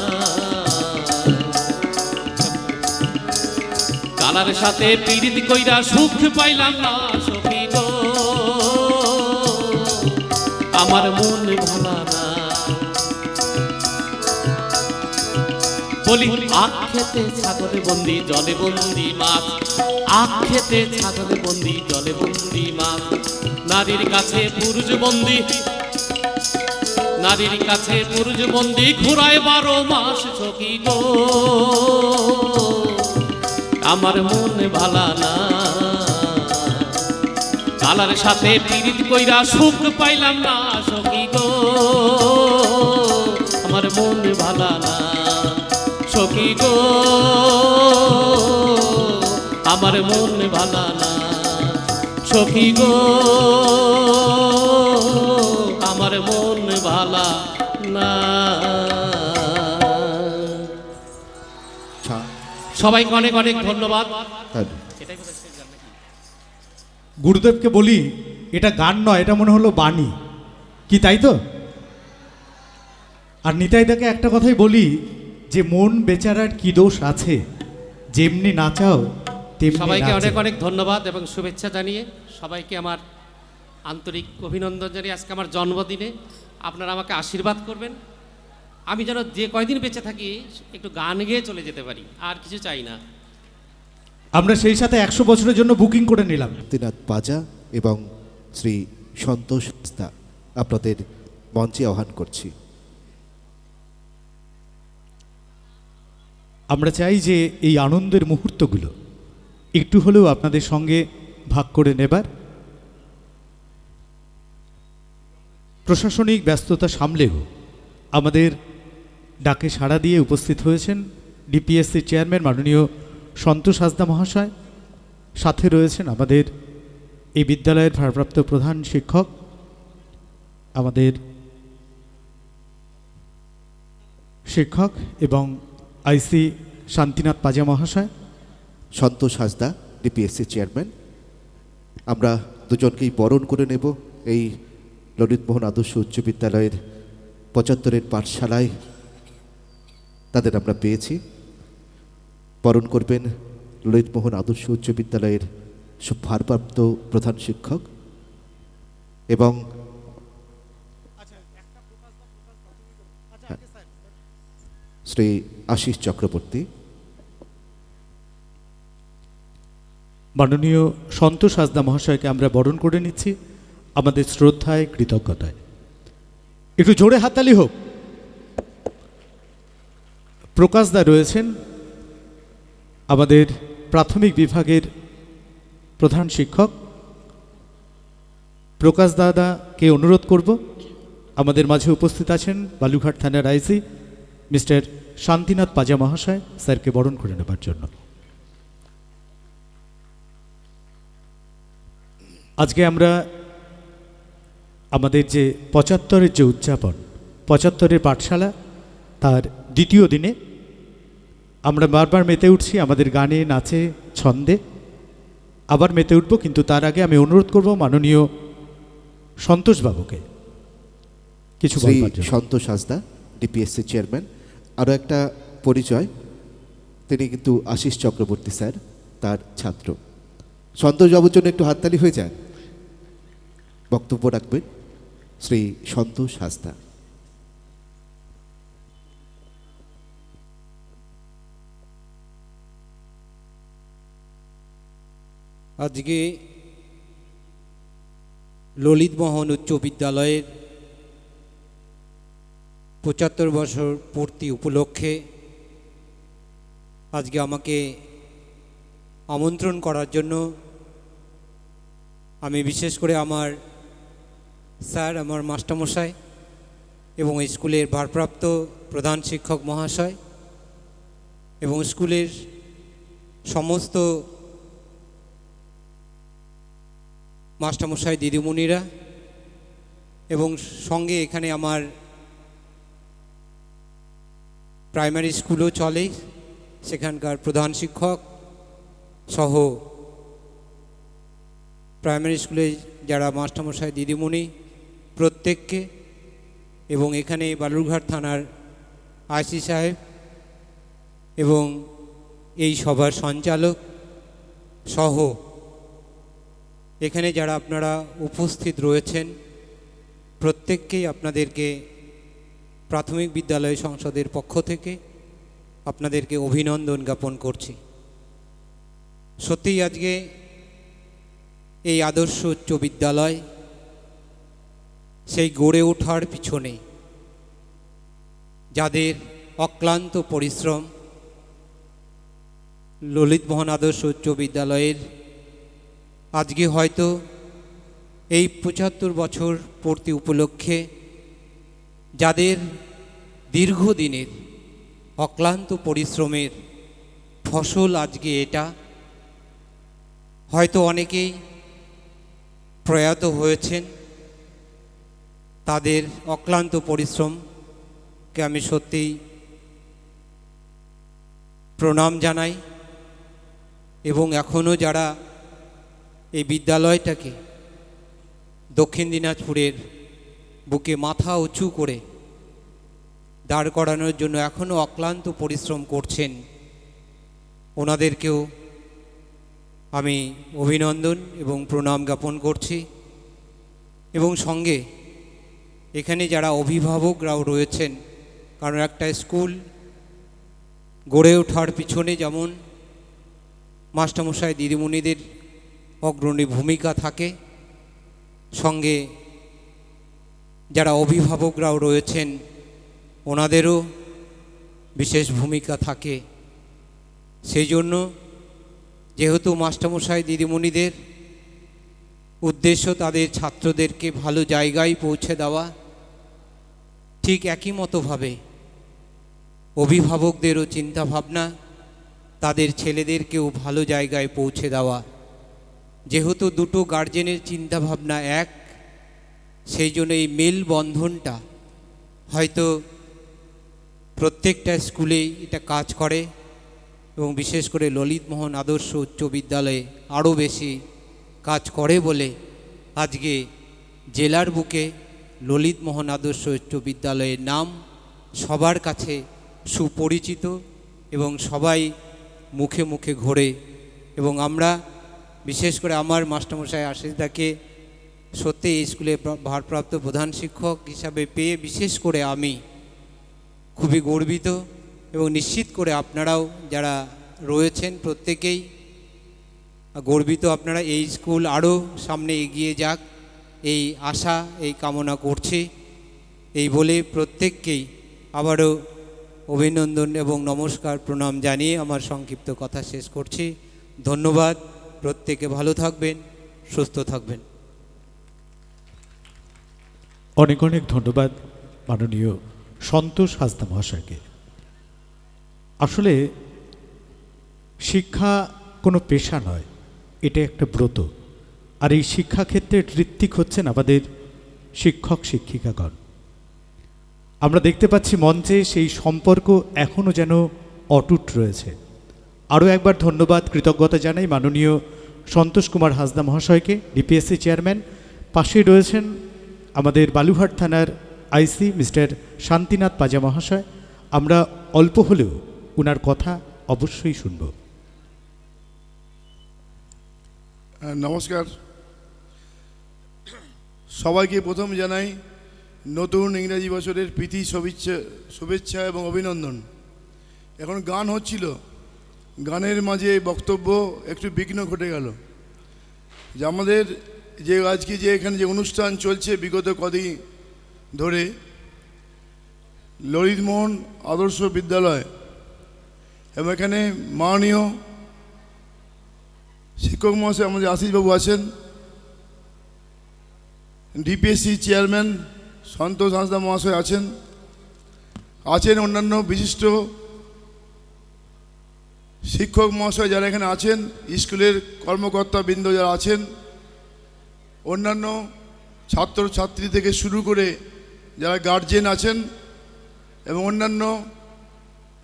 কালার সাথে পিরিত কইরা সুখ পাইলাম না সখী গো আমার মন ভালা না বলি আখ খেতে ছাগলে বন্দি জলে বন্দি মাছ আখ খেতে ছাগলে বন্দি জলে বন্দি মাছ নারীর কাছে পুরুষ বন্দি নারীর কাছে পুরুষ বন্দি ঘুরায় 12 মাস সখী গো আমার মন ভালা না কালার সাথে পিরিত কইরা সুখ পাইলাম না সখী গো আমার মন ভালা না সখী গো আমার মন ভালা না সখী গো আমার মন ভালা না আচ্ছা, সবাইকে অনেক অনেক ধন্যবাদ তাহলে এটাই বোধহয় শেষ গান নাকি? গুরুদেবকে বলি এটা গান নয়, এটা মনে হলো বাণী, কি তাই তো? আর নিতাইদাকে একটা কথাই বলি যে মন বেচারার কি দোষ আছে, যেমনি নাচাও তেমনি সবাইকে নাচে। অনেক অনেক ধন্যবাদ এবং শুভেচ্ছা জানিয়ে সবাইকে আমার আন্তরিক অভিনন্দন জানিয়ে আজকে আমার জন্মদিনে আপনারা আমাকে আশীর্বাদ করবেন। আমি যেন যে কয়দিন বেঁচে থাকি একটু গান গেয়ে চলে যেতে পারি, আর কিছু চাই না। আমরা সেই সাথে 100 বছরের জন্য বুকিং করে নিলাম। শান্তিনাথ পাজা এবং শ্রী সন্তোষ হাঁসদা আপনাদের মঞ্চে আহ্বান করছি। আমরা চাই যে এই আনন্দের মুহূর্তগুলো একটু হলেও আপনাদের সঙ্গে ভাগ করে নেবার। প্রশাসনিক ব্যস্ততা সামলেও আমাদের ডাকে সাড়া দিয়ে উপস্থিত হয়েছেন ডিপিএসসি চেয়ারম্যান মাননীয় সন্তোষ হাঁসদা মহাশয়, সাথে রয়েছেন আমাদের এই বিদ্যালয়ের ভারপ্রাপ্ত প্রধান শিক্ষক, আমাদের শিক্ষক এবং আইসি শান্তিনাথ পাজা মহাশয়, সন্তোষ হাঁসদা ডিপিএসসি চেয়ারম্যান। আমরা দুজনকেই বরণ করে নেব এই ললিতমোহন আদর্শ উচ্চ বিদ্যালয়ের 75-এর পাঠশালায় তাদের আমরা পেয়েছি। বরণ করবেন ললিতমোহন আদর্শ উচ্চ বিদ্যালয়ের ভারপ্রাপ্ত প্রধান শিক্ষক এবং শ্রী আশিস চক্রবর্তী। মাননীয় সন্তোষ হাঁসদা মহাশয়কে আমরা বরণ করে নিচ্ছি আমাদের শ্রদ্ধায় কৃতজ্ঞতায়। একটু জোরে হাততালি হোক। প্রকাশদা রয়েছেন আমাদের প্রাথমিক বিভাগের প্রধান শিক্ষক। প্রকাশ দাদাকে অনুরোধ করব আমাদের মাঝে উপস্থিত আছেন বালুঘাট থানার আইসি মিস্টার শান্তিনাথ পাজা মহাশয়, স্যারকে বরণ করে নেবার জন্য। আজকে আমরা আমাদের যে 75-এর যে উদযাপন, 75-এর পাঠশালা, তার দ্বিতীয় দিনে আমরা বারবার মেতে উঠছি আমাদের গানে, নাচে, ছন্দে। আবার মেতে উঠব, কিন্তু তার আগে আমি অনুরোধ করব মাননীয় সন্তোষবাবুকে কিছু শ্রী বলবার জন্য। সন্তোষ হাঁসদা ডিপিএসসি চেয়ারম্যান। আরও একটা পরিচয়, তিনি কিন্তু আশিস চক্রবর্তী স্যার তার ছাত্র। সন্তোষবাবুর জন্য একটু হাততালি হয়ে যায়। বক্তব্য রাখবেন শ্রী সন্তোষ হাঁসদা। আজকে ললিতমোহন উচ্চ বিদ্যালয়ের 75 বছর পূর্তি উপলক্ষে আজকে আমাকে আমন্ত্রণ করার জন্য আমি বিশেষ করে আমার স্যার, আমার মাস্টারমশাই এবং স্কুলের ভারপ্রাপ্ত প্রধান শিক্ষক মহাশয় এবং স্কুলের সমস্ত মাস্টারমশাই দিদিমণিরা এবং সঙ্গে এখানে আমার প্রাইমারি স্কুলও চলে, সেখানকার প্রধান শিক্ষক সহ প্রাইমারি স্কুলে যারা মাস্টারমশাই দিদিমণি প্রত্যেককে, এবং এখানে বালুরঘাট থানার আইসি সাহেব এবং এই সভার সঞ্চালক সহ এখানে যারা আপনারা উপস্থিত রয়েছেন প্রত্যেককেই আপনাদেরকে প্রাথমিক বিদ্যালয় সংসদের পক্ষ থেকে আপনাদেরকে অভিনন্দন জ্ঞাপন করছি। সত্যিই আজকে এই আদর্শ উচ্চ বিদ্যালয় সেই গড়ে ওঠার পিছনে যাদের অক্লান্ত পরিশ্রম, ললিতমোহন আদর্শ উচ্চ বিদ্যালয়ের আজকে হয়তো এই ৭৫ বছর পূর্তি উপলক্ষে যাদের দীর্ঘদিনের অক্লান্ত পরিশ্রমের ফসল আজকে এটা, হয়তো অনেকেই প্রয়াত হয়েছেন, তাদের অক্লান্ত পরিশ্রমকে আমি সত্যিই প্রণাম জানাই। এবং এখনও যারা এই বিদ্যালয়টাকে দক্ষিণ দিনাজপুরের বুকে মাথা উঁচু করে দাঁড় করানোর জন্য এখনও অক্লান্ত পরিশ্রম করছেন, ওনাদেরকেও আমি অভিনন্দন এবং প্রণাম জ্ঞাপন করছি। এবং সঙ্গে এখানে যারা অভিভাবকরাও রয়েছেন, কারণ একটা স্কুল গড়ে ওঠার পিছনে যেমন মাস্টারমশাই দিদিমণিদের অগ্রণী ভূমিকা থাকে, সঙ্গে যারা অভিভাবকরাও রয়েছেন ওনাদেরও বিশেষ ভূমিকা থাকে। সেই জন্য যেহেতু মাস্টারমশাই দিদিমণিদের উদ্দেশ্য তাদের ছাত্রদেরকে ভালো জায়গায় পৌঁছে দেওয়া, ঠিক একই মতোভাবে অভিভাবকদেরও চিন্তাভাবনা তাদের ছেলেদেরকেও ভালো জায়গায় পৌঁছে দেওয়া। যেহেতু দুটো গার্জেনের চিন্তাভাবনা এক, সেই জন্য এই মেলবন্ধনটা হয়তো প্রত্যেকটা স্কুলেই এটা কাজ করে, এবং বিশেষ করে ললিতমোহন আদর্শ উচ্চ বিদ্যালয়ে আরও বেশি কাজ করে বলে আজকে জেলার বুকে ললিতমোহন আদর্শ উচ্চ বিদ্যালয়ের নাম সবার কাছে সুপরিচিত এবং সবাই মুখে মুখে ঘোরে। এবং আমরা বিশেষ করে আমার মাস্টারমশাই আশিসদাকে সত্যি এই স্কুলে ভারপ্রাপ্ত প্রধান শিক্ষক হিসাবে পেয়ে বিশেষ করে আমি খুবই গর্বিত, এবং নিশ্চিত করে আপনারাও যারা রয়েছেন প্রত্যেকেই গর্বিত। আপনারা এই স্কুল আরও সামনে এগিয়ে যাক এই আশা, এই কামনা করছি। এই বলে প্রত্যেককেই আবারও অভিনন্দন এবং নমস্কার প্রণাম জানিয়ে আমার সংক্ষিপ্ত কথা শেষ করছি। ধন্যবাদ। প্রত্যেকে ভালো থাকবেন, সুস্থ থাকবেন। অনেক অনেক ধন্যবাদ মাননীয় সন্তোষ হাসদা মহাশয়কে। আসলে শিক্ষা কোনো পেশা নয়, এটা একটা ব্রত। আর এই শিক্ষাক্ষেত্রে ঋত্বিক হচ্ছেন আমাদের শিক্ষক শিক্ষিকাগণ। আমরা দেখতে পাচ্ছি মঞ্চে সেই সম্পর্ক এখনও যেন অটুট রয়েছে। আরও একবার ধন্যবাদ, কৃতজ্ঞতা জানাই মাননীয় সন্তোষ কুমার হাসদা মহাশয়কে, ডিপিএসসি চেয়ারম্যান। পাশেই রয়েছেন আমাদের বালুরঘাট থানার আইসি মিস্টার শান্তিনাথ পাজা মহাশয়। আমরা অল্প হলেও ওনার কথা অবশ্যই শুনব। নমস্কার সবাইকে। প্রথম জানাই নতুন ইংরেজি বছরের প্রীতি শুভেচ্ছা এবং অভিনন্দন। এখন গান হচ্ছিল, গানের মাঝে বক্তব্য একটু বিঘ্ন ঘটে গেল। যে আমাদের যে আজকে যে এখানে যে অনুষ্ঠান চলছে বিগত কদিন ধরে, ললিতমোহন আদর্শ বিদ্যালয়, এবং এখানে মাননীয় শিক্ষক মহাশয় আমাদের আশিসবাবু আছেন, ডিপিএসসি চেয়ারম্যান সন্তোষ হাসদা মহাশয় আছেন, অন্যান্য বিশিষ্ট শিক্ষক মহাশয় যারা এখানে আছেন, স্কুলের কর্মকর্তা বৃন্দ যারা আছেন, অন্যান্য ছাত্রছাত্রী থেকে শুরু করে যারা গার্জেন আছেন এবং অন্যান্য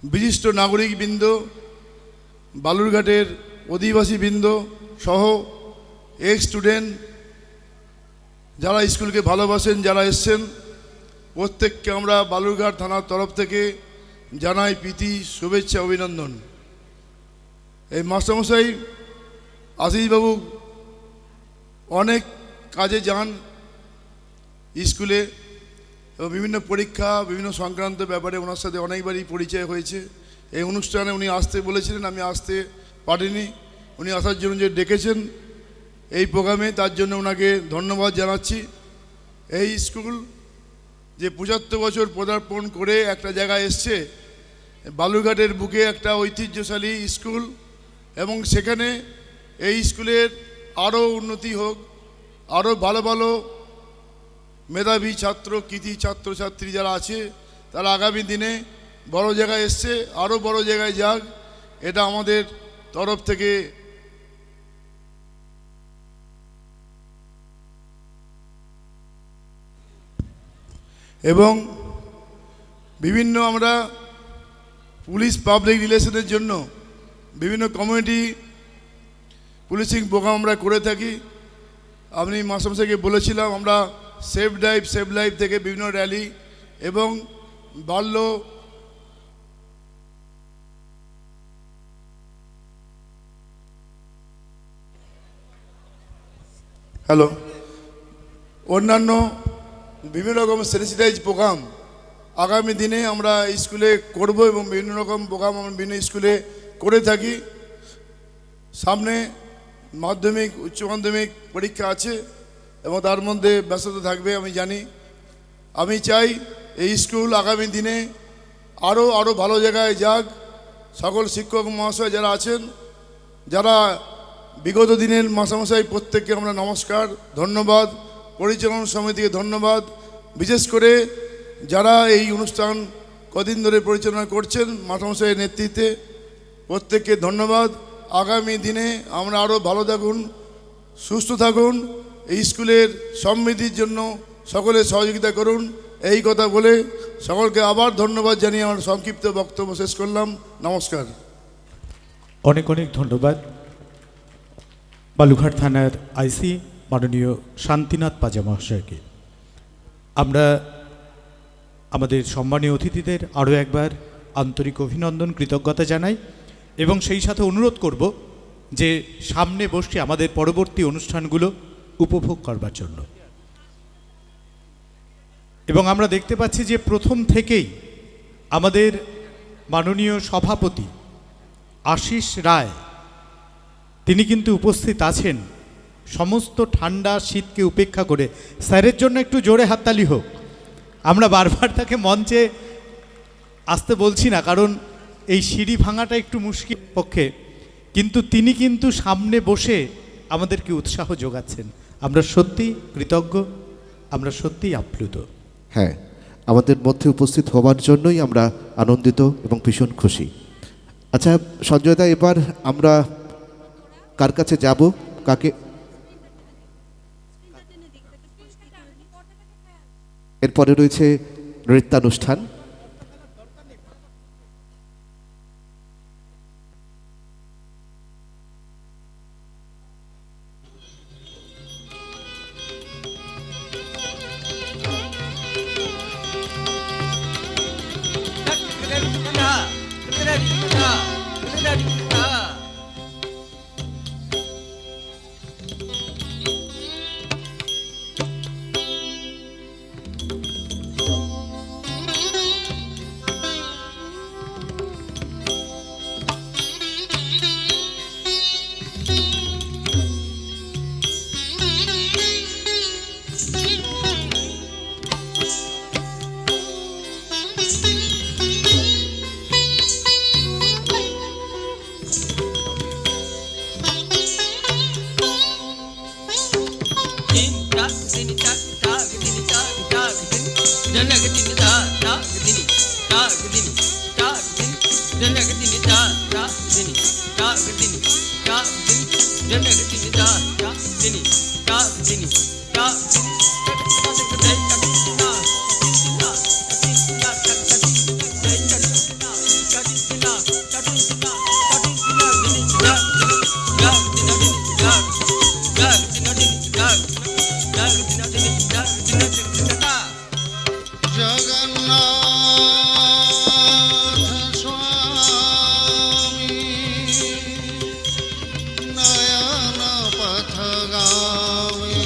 বিশিষ্ট নাগরিকবৃন্দ, বালুরঘাটের অধিবাসীবৃন্দ সহ এক্স স্টুডেন্ট যারা স্কুলকে ভালোবাসেন, যারা এসছেন, প্রত্যেককে আমরা বালুরঘাট থানার তরফ থেকে জানাই প্রীতি, শুভেচ্ছা, অভিনন্দন। এই মাস্টারমশাই আশিসবাবু অনেক কাজে যান স্কুলে এবং বিভিন্ন পরীক্ষা, বিভিন্ন সংক্রান্ত ব্যাপারে ওনার সাথে অনেকবারই পরিচয় হয়েছে। এই অনুষ্ঠানে উনি আসতে বলেছিলেন, আমি আসতে পারিনি। উনি আসার জন্য যে ডেকেছেন এই প্রোগ্রামে, তার জন্য ওনাকে ধন্যবাদ জানাচ্ছি। এই স্কুল যে 75 বছর পদার্পণ করে একটা জায়গায় এসছে, বালুরঘাটের বুকে একটা ঐতিহ্যশালী স্কুল, এবং সেখানে এই স্কুলের আরও উন্নতি হোক, আরও ভালো ভালো মেধাবী ছাত্র, কৃতি ছাত্রছাত্রী যারা আছে তারা আগামী দিনে বড় জায়গায় এসছে, আরও বড় জায়গায় যাক, এটা আমাদের তরফ থেকে। এবং বিভিন্ন আমরা পুলিশ পাবলিক রিলেশনের জন্য বিভিন্ন কমিউনিটি পুলিশিং প্রোগ্রাম আমরা করে থাকি। আমি মাস্টারমশাইকে বলেছিলাম আমরা সেভ লাইফ থেকে বিভিন্ন র্যালি এবং অন্যান্য বিভিন্ন রকম সেন্সিটাইজ প্রোগ্রাম আগামী দিনে আমরা স্কুলে করব এবং বিভিন্ন রকম প্রোগ্রাম আমরা বিভিন্ন স্কুলে করে থাকি। সামনে মাধ্যমিক, উচ্চ মাধ্যমিক পরীক্ষা আছে এবং তার মধ্যে ব্যস্ততা থাকবে আমি জানি। আমি চাই এই স্কুল আগামী দিনে আরও ভালো জায়গায় যাক। সকল শিক্ষক মহাশয় যারা আছেন, যারা বিগত দিনের মাস্টারমশাই, প্রত্যেককে আমরা নমস্কার, ধন্যবাদ। পরিচালনা সমিতিকে ধন্যবাদ, বিশেষ করে যারা এই অনুষ্ঠান কদিন ধরে পরিচালনা করছেন মাস্টারমশাইয়ের নেতৃত্বে, প্রত্যেককে ধন্যবাদ। আগামী দিনে আমরা আরও ভালো থাকুন, সুস্থ থাকুন, এই স্কুলের সমৃদ্ধির জন্য সকলে সহযোগিতা করুন, এই কথা বলে সকলকে আবার ধন্যবাদ জানিয়ে আমার সংক্ষিপ্ত বক্তব্য শেষ করলাম। নমস্কার। অনেক অনেক ধন্যবাদ বালুরঘাট থানার আইসি মাননীয় শান্তিনাথ পাজা মহাশয়কে। আমরা আমাদের সম্মানীয় অতিথিদের আরও একবার আন্তরিক অভিনন্দন, কৃতজ্ঞতা জানাই এবং সেই সাথে অনুরোধ করব যে সামনে বসে আমাদের পরবর্তী অনুষ্ঠানগুলো উপভোগ করবার জন্য। এবং আমরা দেখতে পাচ্ছি যে প্রথম থেকেই আমাদের মাননীয় সভাপতি আশিস রায় তিনি কিন্তু উপস্থিত আছেন। সমস্ত ঠান্ডা শীতকে উপেক্ষা করে স্যারের জন্য একটু জোরে হাততালি হোক। আমরা বারবার তাকে মঞ্চে আসতে বলছি না, কারণ এই সিঁড়ি ভাঙাটা একটু মুশকিল পক্ষে, কিন্তু তিনি কিন্তু সামনে বসে আমাদেরকে উৎসাহ যোগাচ্ছেন। আমরা সত্যি কৃতজ্ঞ, আমরা সত্যিই আপ্লুত। হ্যাঁ, আমাদের মধ্যে উপস্থিত হওয়ার জন্যই আমরা আনন্দিত এবং ভীষণ খুশি। আচ্ছা সঞ্জয়দা, এবার আমরা কার কাছে যাব? কাকে? এরপরে রয়েছে নৃত্যানুষ্ঠান। Dini জগন্নাথ স্বামী নয়ন পথগামী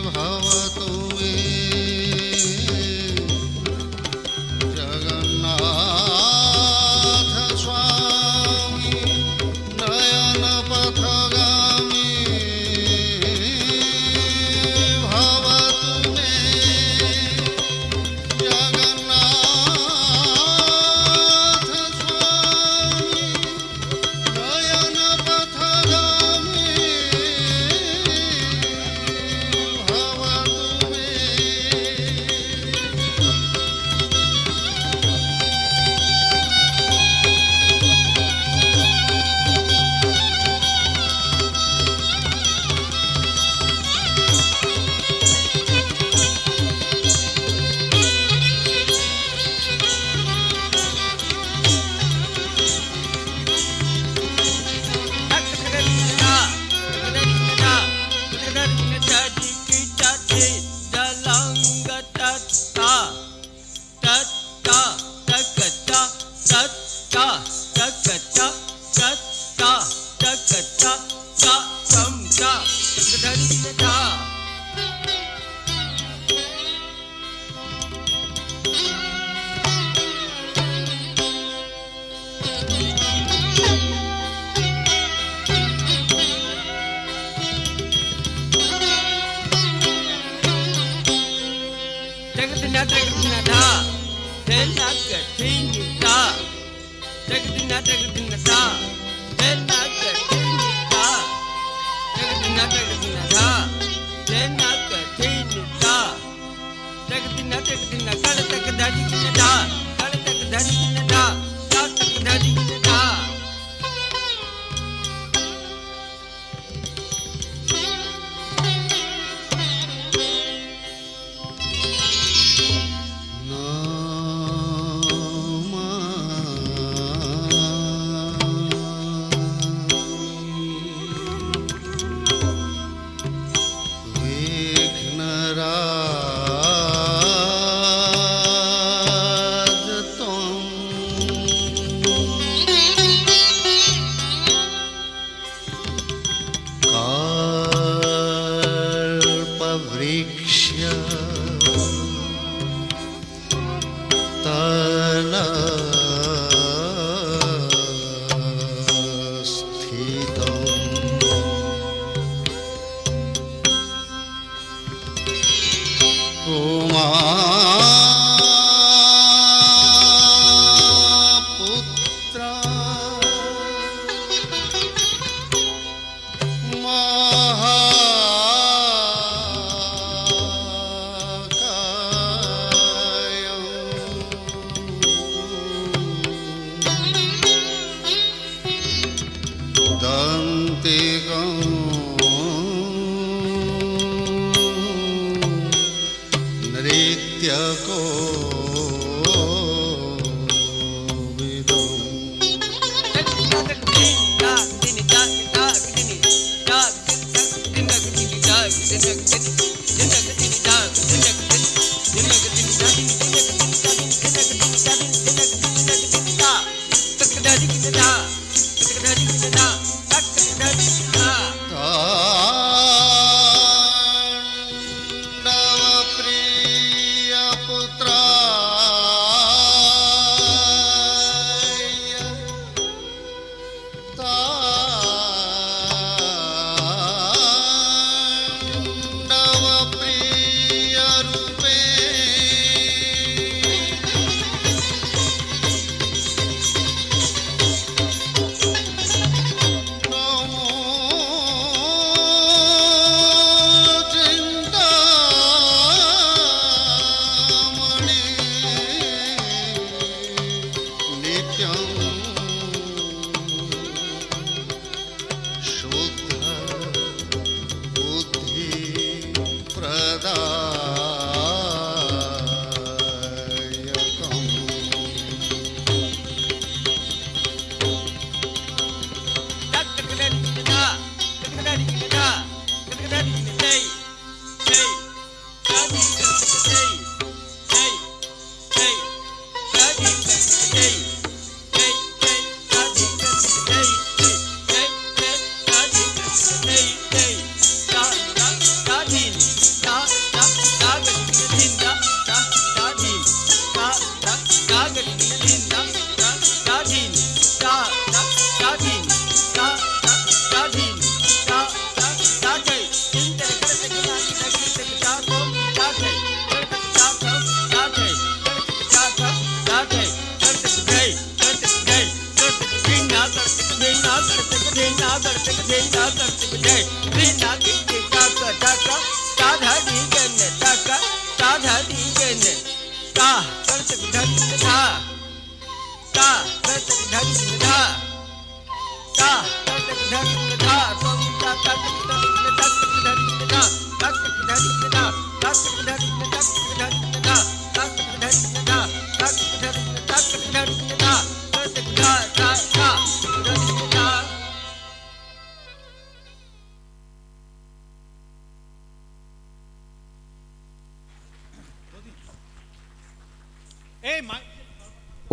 ভব তুমি জগন্নাথ স্বামী নয়ন পথগামী ভব তুমি জগন্নাথ স্বামী নয়ন পথগামী ভব তুমি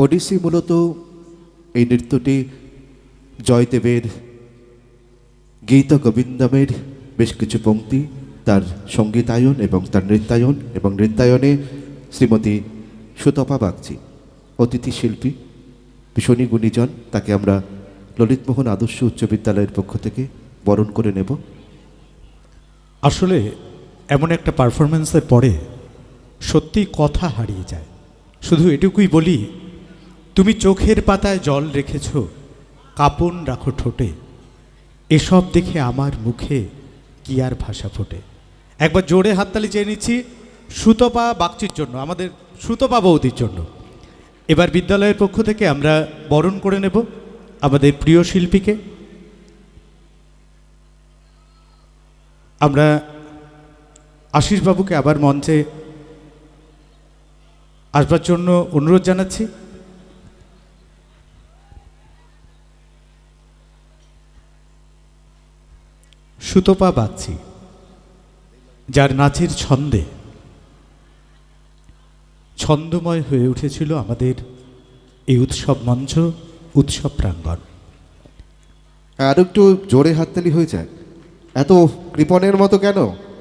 ওডিসি মূলত এই নৃত্যটি জয়দেবের গীত গোবিন্দমের বেশ কিছু পংক্তি, তার সঙ্গীতায়ন এবং তার নৃত্যায়নে শ্রীমতী সুতপা বাগচি অতিথি শিল্পী, ভীষণই গুণীজন। তাকে আমরা ললিতমোহন আদর্শ উচ্চ বিদ্যালয়ের পক্ষ থেকে বরণ করে নেব। আসলে এমন একটা পারফরমেন্সের পরে সত্যি কথা হারিয়ে যায়। শুধু এটুকুই বলি, তুমি চোখের পাতায় জল রেখেছ, কাপন রাখো ঠোঁটে, এসব দেখে আমার মুখে কি আর ভাষা ফোটে। একবার জোরে হাততালি চেয়ে নিচ্ছি সুতপা বাগচির জন্য, আমাদের সুতপা বৌদির জন্য। এবার বিদ্যালয়ের পক্ষ থেকে আমরা বরণ করে নেব আমাদের প্রিয় শিল্পীকে। আমরা আশিসবাবুকে আবার মঞ্চে আসবার জন্য অনুরোধ জানাচ্ছি। সুতপা বাগচি, যার নাচের ছন্দময় হয়ে উঠেছিল আমাদের এই উৎসব মঞ্চ, উৎসব প্রাঙ্গণ। আর একটু জোরে হাততালি হয়ে যায়। এত কৃপণের মতো কেন?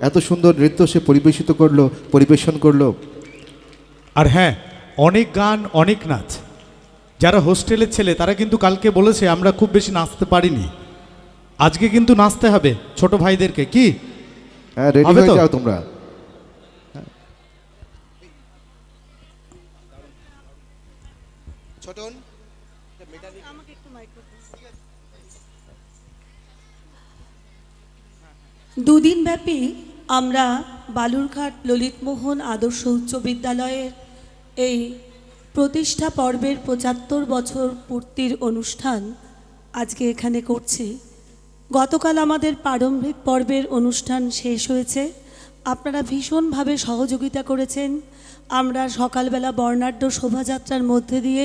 এত সুন্দর নৃত্য সে পরিবেশন করলো। আর হ্যাঁ, অনেক গান, অনেক নাচ। যারা হোস্টেলের ছেলে তারা কিন্তু কালকে বলেছে আমরা খুব বেশি নাচতে পারিনি, আজকে কিন্তু নাচতে হবে ছোট ভাইদেরকে। কি হ্যাঁ, রেডি হবে তো? হয়ে যাও তোমরা। দুদিন ব্যাপী আমরা বালুরঘাট ললিতমোহন আদর্শ উচ্চ বিদ্যালয়ের এই প্রতিষ্ঠা পর্বের ৭৫ বছর পূর্তির অনুষ্ঠান আজকে এখানে করছি। গতকাল আমাদের প্রারম্ভিক পর্বের অনুষ্ঠান শেষ হয়েছে। আপনারা ভীষণভাবে সহযোগিতা করেছেন। আমরা সকালবেলা বর্ণাঢ্য শোভাযাত্রার মধ্যে দিয়ে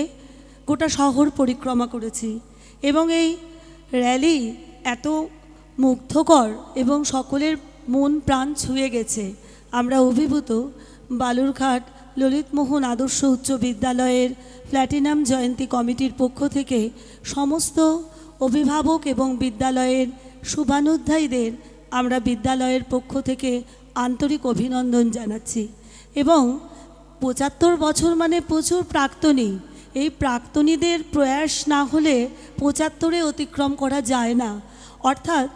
গোটা শহর পরিক্রমা করেছি এবং এই র্যালি এত মুগ্ধকর এবং সকলের মন প্রাণ ছুঁয়ে গেছে। আমরা অভিভূত। বালুরঘাট ললিতমোহন আদর্শ উচ্চ বিদ্যালয়ের প্ল্যাটিনাম জয়ন্তী কমিটির পক্ষ থেকে সমস্ত অভিভাবক এবং বিদ্যালয়ের শুভানুধ্যায়ীদের আমরা বিদ্যালয়ের পক্ষ থেকে আন্তরিক অভিনন্দন জানাচ্ছি। এবং ৭৫ বছর মানে প্রচুর প্রাক্তনী। এই প্রাক্তনীদের প্রয়াস না হলে ৭৫-এ অতিক্রম করা যায় না। অর্থাৎ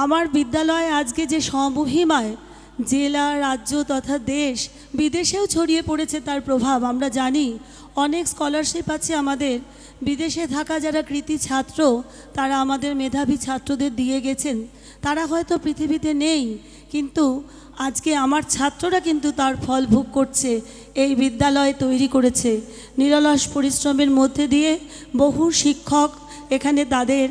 আমার বিদ্যালয় আজকে যে সমহিমায় জেলা, রাজ্য তথা দেশ বিদেশেও ছড়িয়ে পড়েছে তার প্রভাব আমরা জানি। অনেক স্কলারশিপ আছে আমাদের, বিদেশে থাকা যারা কৃতি ছাত্র তারা আমাদের মেধাবী ছাত্রদের দিয়ে গেছেন। তারা হয়তো পৃথিবীতে নেই, কিন্তু আজকে আমার ছাত্ররা কিন্তু তার ফল ভোগ করছে। এই বিদ্যালয় তৈরি করেছে নিরলস পরিশ্রমের মধ্যে দিয়ে। বহু শিক্ষক এখানে তাদের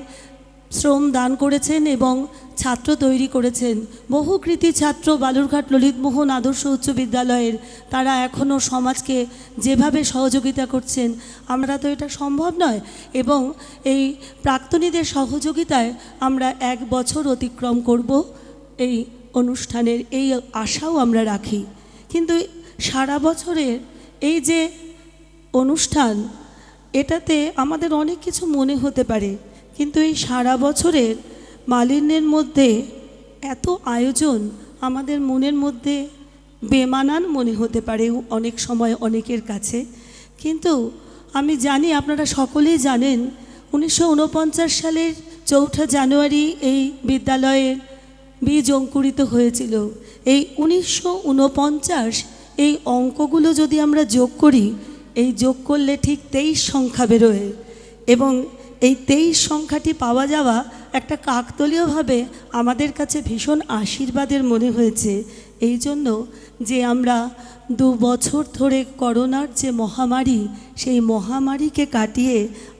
শ্রম দান করেছেন এবং ছাত্র তৈরি করেছেন। বহু কৃতি ছাত্র বালুরঘাট ললিতমোহন আদর্শ উচ্চ বিদ্যালয়ের, তারা এখনও সমাজকে যেভাবে সহযোগিতা করছেন আমরা তো এটা সম্ভব নয়। এবং এই প্রাক্তনীদের সহযোগিতায় আমরা ১ বছর অতিক্রম করব এই অনুষ্ঠানের, এই আশাও আমরা রাখি। কিন্তু সারা বছরের এই যে অনুষ্ঠান, এটাতে আমাদের অনেক কিছু মনে হতে পারে, কিন্তু এই সারা বছরের মালিন্যের মধ্যে এত আয়োজন আমাদের মনের মধ্যে বেমানান মনে হতে পারে অনেক সময় অনেকের কাছে। কিন্তু আমি জানি, আপনারা সকলেই জানেন, 1949 সালের ৪ঠা জানুয়ারি এই বিদ্যালয়ের বীজ অঙ্কুরিত হয়েছিল। এই 1949 এই অঙ্কগুলো যদি আমরা যোগ করি, এই যোগ করলে ঠিক 23 সংখ্যা বেরোয়। এবং এই 23 সংখ্যাটি পাওয়া যাওয়া একটা কাকতালীয়ভাবে আমাদের কাছে ভীষণ আশীর্বাদের মনে হয়েছে। এই জন্য যে আমরা 2 বছর ধরে করোনার যে মহামারী, সেই মহামারীকে কাটিয়ে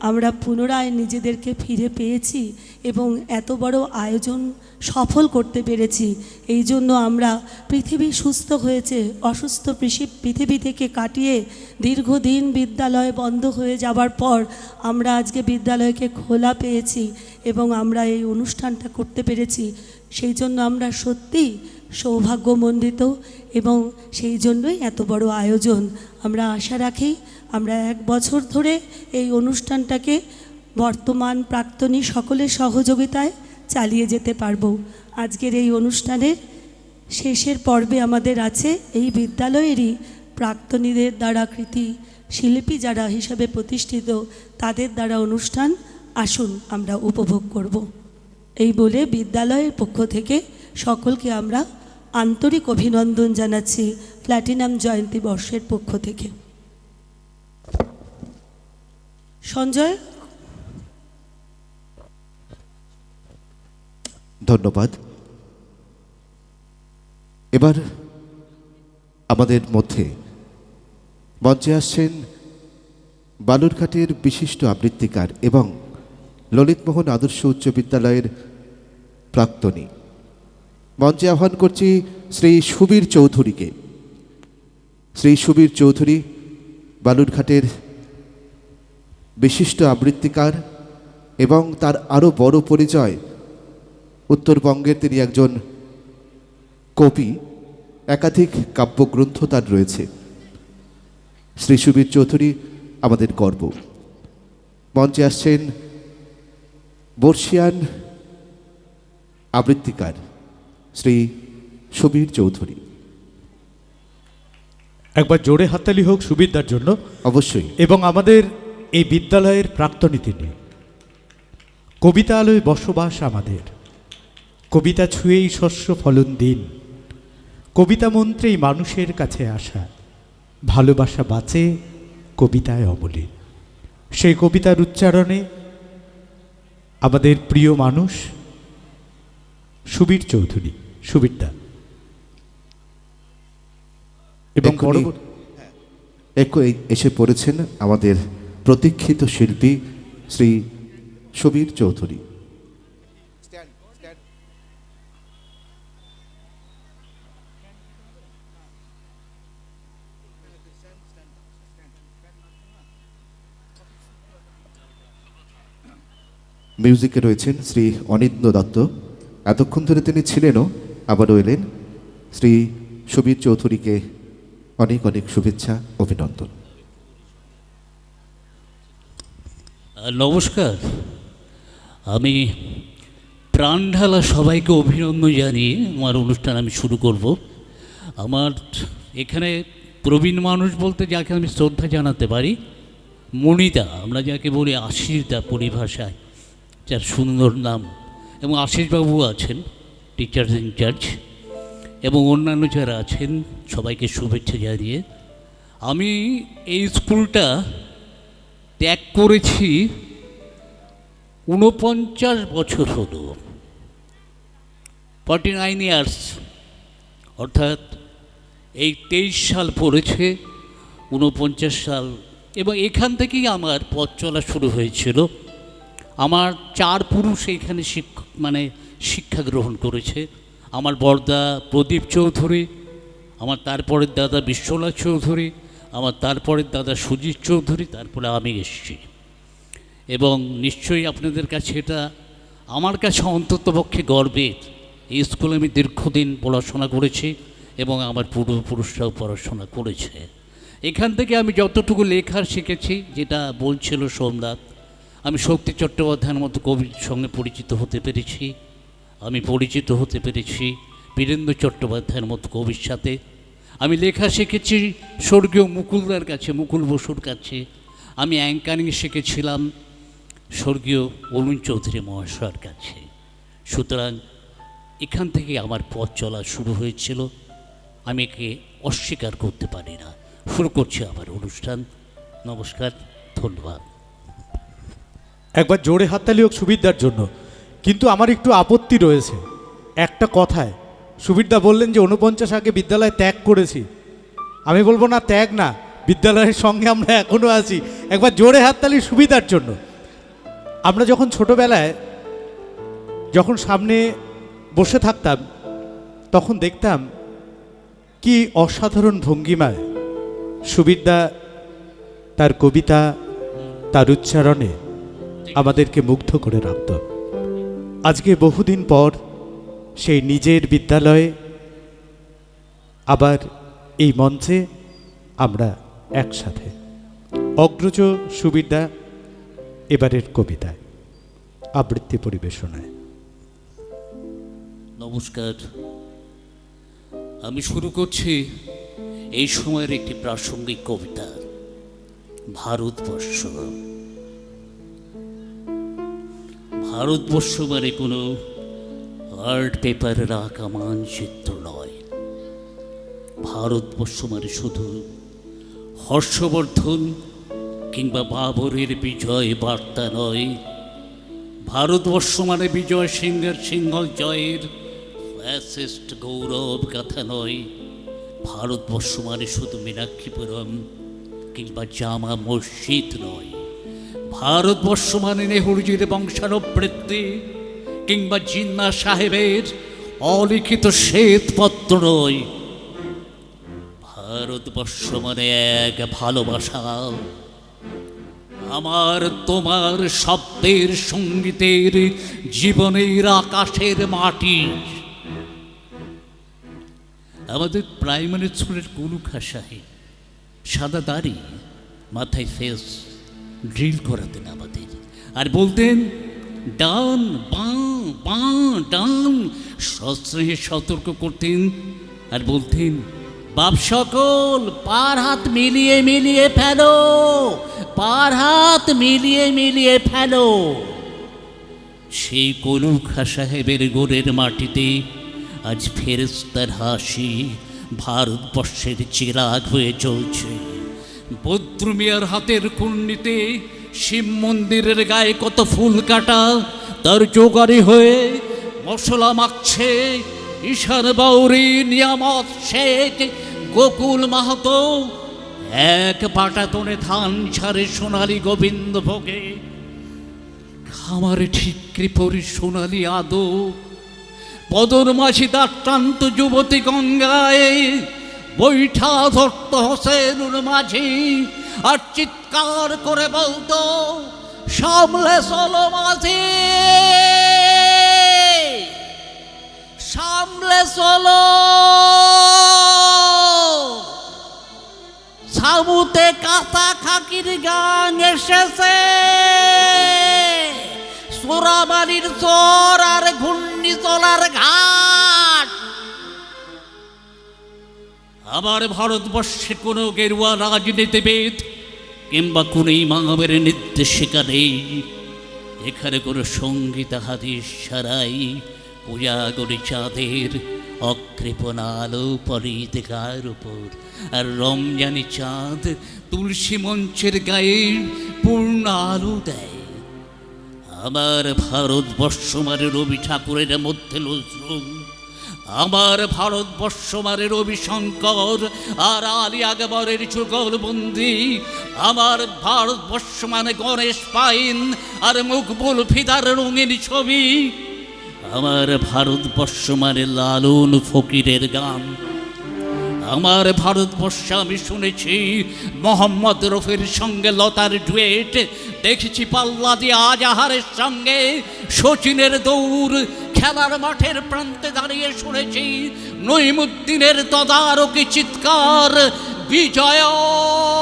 আমরা পুনরায় নিজেদেরকে ফিরে পেয়েছি এবং এত বড় আয়োজন সফল করতে পেরেছি। এই জন্য আমরা পৃথিবী সুস্থ হয়েছে, অসুস্থ পৃথিবী থেকে কাটিয়ে দীর্ঘদিন বিদ্যালয় বন্ধ হয়ে যাবার পর আমরা আজকে বিদ্যালয়কে খোলা পেয়েছি এবং আমরা এই অনুষ্ঠানটা করতে পেরেছি। সেই জন্য আমরা সত্যিই সৌভাগ্যমণ্ডিত এবং সেই জন্যই এত বড় আয়োজন। আমরা আশা রাখি আমরা 1 বছর ধরে এই অনুষ্ঠানটাকে বর্তমান প্রাক্তনী সকলের সহযোগিতায় চালিয়ে যেতে পারবো। আজকের এই অনুষ্ঠানের শেষের পর্বে আমাদের আছে এই বিদ্যালয়েরই প্রাক্তনীদের দ্বারা কৃতি শিল্পী যারা হিসাবে প্রতিষ্ঠিত, তাদের দ্বারা অনুষ্ঠান আসুন আমরা উপভোগ করব। এই বলে বিদ্যালয়ের পক্ষ থেকে সকলকে আমরা আন্তরিক অভিনন্দন জানাচ্ছি প্ল্যাটিনাম জয়ন্তী বর্ষের পক্ষ থেকে। সঞ্জয়। ধন্যবাদ। এবার আমাদের মধ্যে মঞ্চে আসছেন বালুরঘাটের বিশিষ্ট আবৃত্তিকার এবং ললিতমোহন আদর্শ উচ্চ বিদ্যালয়ের প্রাক্তনী। মঞ্চে আহ্বান করছি শ্রী সুবীর চৌধুরীকে। শ্রী সুবীর চৌধুরী বালুরঘাটের বিশিষ্ট আবৃত্তিকার এবং তার আরও বড় পরিচয় উত্তরবঙ্গের তিনি একজন কবি, একাধিক কাব্যগ্রন্থ তার রয়েছে। শ্রী সুবীর চৌধুরী আমাদের গর্ব। মঞ্চে আসছেন বর্ষিয়ান আবৃত্তিকার শ্রী সুবীর চৌধুরী। একবার জোরে হাততালি হোক সুবীরদার জন্য। অবশ্যই। এবং আমাদের এই বিদ্যালয়ের প্রাক্তনী তিনি। কবিতা আলোয় বসবাস আমাদের, কবিতা ছুঁয়েই শস্য ফলন দিন, কবিতা মন্ত্রেই মানুষের কাছে আসা, ভালোবাসা বাঁচে কবিতায় অমলিন। সেই কবিতার উচ্চারণে আমাদের প্রিয় মানুষ সুবীর চৌধুরী, সুবীরদা। এবং এসে পড়েছেন আমাদের প্রতীক্ষিত শিল্পী শ্রী সুবীর চৌধুরী। মিউজিকে রয়েছেন শ্রী অনিন্দ দত্ত। এতক্ষণ ধরে তিনি ছিলেনও, আবারও এলেন। শ্রী সুবীর চৌধুরীকে অনেক অনেক শুভেচ্ছা, অভিনন্দন। নমস্কার। আমি প্রাণ ঢালা সবাইকে অভিনন্দন জানিয়ে আমার অনুষ্ঠান আমি শুরু করব। আমার এখানে প্রবীণ মানুষ বলতে যাকে আমি শ্রদ্ধা জানাতে পারি, মণিতা, আমরা যাকে বলি আশিসদা পরিভাষায়, যার সুন্দর নাম, এবং আশিসবাবু আছেন টিচার্স ইনচার্জ, এবং অন্যান্য যারা আছেন সবাইকে শুভেচ্ছা জানিয়ে আমি এই স্কুলটা ত্যাগ করেছি 49 বছর হলো, 49 ইয়ার্স, অর্থাৎ এই 23 সাল পড়েছে 49 সাল। এবং এখান থেকেই আমার পথ চলা শুরু হয়েছিল। আমার 4 পুরুষ এইখানে শিক্ষা গ্রহণ করেছে। আমার বড়দা প্রদীপ চৌধুরী, আমার তারপরের দাদা বিশ্বনাথ চৌধুরী, আমার তারপরের দাদা সুজিত চৌধুরী, তারপরে আমি এসেছি। এবং নিশ্চয়ই আপনাদের কাছে এটা আমার কাছে অন্ততপক্ষে গর্বের। এই স্কুলে আমি দীর্ঘদিন পড়াশোনা করেছি এবং আমার পূর্বপুরুষরাও পড়াশোনা করেছে। এখান থেকে আমি যতটুকু লেখার শিখেছি, যেটা বলছিল সোমনাথ, আমি শক্তি চট্টোপাধ্যায়ের মতো কবির সঙ্গে পরিচিত হতে পেরেছি। আমি পরিচিত হতে পেরেছি বীরেন্দ্র চট্টোপাধ্যায়ের মতো কবির সাথে। আমি লেখা শিখেছি স্বর্গীয় মুকুলদার কাছে, মুকুল বসুর কাছে। আমি অ্যাঙ্কারিং শিখেছিলাম স্বর্গীয় অরুণ চৌধুরী মহাশয়ের কাছে। সুতরাং এখান থেকে আমার পথ চলা শুরু হয়েছিল, আমি একে অস্বীকার করতে পারি না। শুরু করছি আমার অনুষ্ঠান। নমস্কার, ধন্যবাদ। একবার জোরে হাততালি হোক সুবীরদার জন্য। কিন্তু আমার একটু আপত্তি রয়েছে একটা কথায়। সুবীরদা বললেন যে 49 আগে বিদ্যালয় ত্যাগ করেছি। আমি বলবো না, ত্যাগ না, বিদ্যালয়ের সঙ্গে আমরা এখনও আছি। একবার জোরে হাততালি সুবিধার জন্য। আমরা যখন ছোটবেলায় যখন সামনে বসে থাকতাম তখন দেখতাম কি অসাধারণ ভঙ্গিমায় সুবীরদা তার কবিতা, তার উচ্চারণে আমাদেরকে মুগ্ধ করে রাখত। আজকে বহুদিন পর সেই নিজের বিদ্যালয়ে আবার এই মঞ্চে আমরা একসাথে। অগ্রজ সুবীরদা এবারের কবিতায় আবৃত্তি পরিবেশনায়। নমস্কার, আমি শুরু করছি এই সময়ের একটি প্রাসঙ্গিক কবিতা, ভারতবর্ষ। ভারতবর্ষ মানে কোনো আর্ট পেপারের আঁকা মানচিত্র নয়। ভারতবর্ষ মানে শুধু হর্ষবর্ধন কিংবা বাবরের বিজয় বার্তা নয়। ভারতবর্ষ মানে বিজয় সিংহের সিংহল জয়ের ফ্যাসিস্ট গৌরব গাথা নয়। ভারতবর্ষ মানে শুধু মীনাক্ষীপুরম কিংবা জামা মসজিদ নয়। ভারতবর্ষ মানে নেহরুজির বংশানুবৃত্তি কিংবা জিন্না সাহেবের অলিখিত শ্বেতপত্র নয়। ভারতবর্ষ মানে এক ভালোবাসা, আমার তোমার শব্দের সঙ্গীতের জীবনের আকাশের মাটি। আমাদের প্রাইমারি স্কুলের কুলুখা সাহেব সাদা দাড়ি, মাথায় ফেস, ড্রিল করাতেন আমাদের আর বলতেন ডান বাঁ বাঁ ডান, সস্ত্রেহে সতর্ক করতেন আর বলতেন বাপ সকল পার হাত মিলিয়ে মিলিয়ে ফেলো, পার হাত মিলিয়ে মিলিয়ে ফেলো। সেই কলুখা সাহেবের গোরের মাটিতে আজ ফেরেশতার হাসি ভারতবর্ষের চিরাগ হয়ে চলছে। বদ্রুমিয়ার হাতের কুণ্ডিতে শিব মন্দিরের গায়ে কত ফুল কাটা তার জোগাড়ি হয়ে মশলা মাখছে ঈশান বাউরি, নিয়ামত শেখ, গোকুল মাহাতো। এক পাটাতনে ধান ছাড়ে সোনালী গোবিন্দ ভোগে, খামারে ঠিকরি পরি সোনালী আদো। পদর মাঝি দাঁড়ান্ত যুবতী গঙ্গায় বৈঠা ধরত হোসেনুর মাঝি আর চিৎকার করে বলতো সামলে চলো মাঝি, সামলে চলো। সাবুতে কাঁথা খাকির গান এসেছে, সোরাবাড়ির চর আর ঘূর্ণিচলার ঘাট। আবার ভারতবর্ষে কোনো গেরুয়া রাজনীতিবিদ কিংবা কোনো ইমামের নির্দেশিকা নেই। এখানে কোনো সঙ্গীত হাদিস ছাড়াই পূজা করি চাঁদের অকৃপণ আলো পরিদিকার উপর, আর রমজানি চাঁদ তুলসী মঞ্চের গায়ে পূর্ণ আলো দেয়। আমার ভারতবর্ষ মানে রবি ঠাকুরের মধ্যে নজরুল, আমার ভারতবর্ষ মানে রবি শঙ্কর আর আলী আকবরের যুগলবন্দি, আমার ভারতবর্ষ মানে গণেশ পাইন আর মকবুল ফিদার রঙিন ছবি, আমার ভারতবর্ষ মানে লালন ফকিরের গান। আমার ভারতবর্ষে আমি শুনেছি মোহাম্মদ রফির সঙ্গে লতার ডুয়েট, দেখেছি পাল্লা দিয়ে আজাহারের সঙ্গে শচীনের দৌড়, খেলার মাঠের প্রান্তে দাঁড়িয়ে শুনেছি নঈমুদ্দিনের তদারকি চিৎকার, বিজয়ন,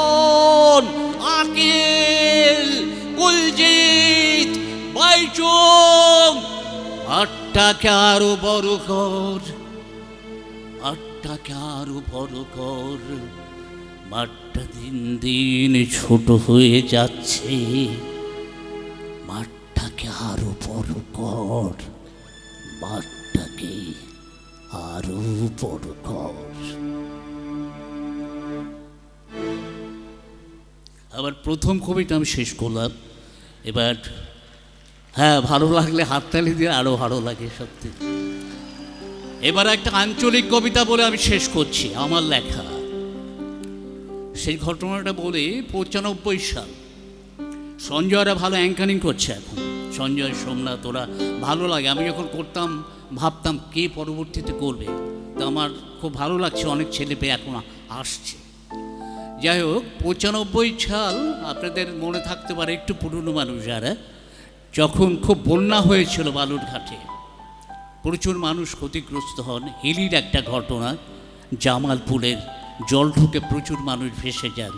আকিল, কুলজিৎ, বাইচুং। আটটাকে আরো বড় কর, আটটাকে আরো বড় কর, মাঠটা দিন দিন ছোট হয়ে যাচ্ছে, মাঠটাকে আরো বড় কর, মাঠটাকে আরো বড় কর। আবার প্রথম কবিতা আমি শেষ করলাম। এবার হ্যাঁ, ভালো লাগলে হাততালি দিয়ে আরো ভালো লাগে সত্যি। এবার একটা আঞ্চলিক কবিতা বলে আমি শেষ করছি আমার লেখা। সেই ঘটনাটা বলে 95 সাল, সঞ্জয়রা ভালো অ্যাঙ্কারিং করছে এখন, সঞ্জয় সোমনাথ, ওরা ভালো লাগে। আমি যখন করতাম ভাবতাম কে পরবর্তীতে করবে, তো আমার খুব ভালো লাগছে, অনেক ছেলে পেয়ে এখন আসছে। যাই হোক, 95 সাল আপনাদের মনে থাকতে পারে, একটু পুরনো মানুষ যারা, যখন খুব বন্যা হয়েছিল বালুরঘাটে, প্রচুর মানুষ ক্ষতিগ্রস্ত হন। হিলির একটা ঘটনা, জামালপুরের জল ঢুকে প্রচুর মানুষ ভেসে যান।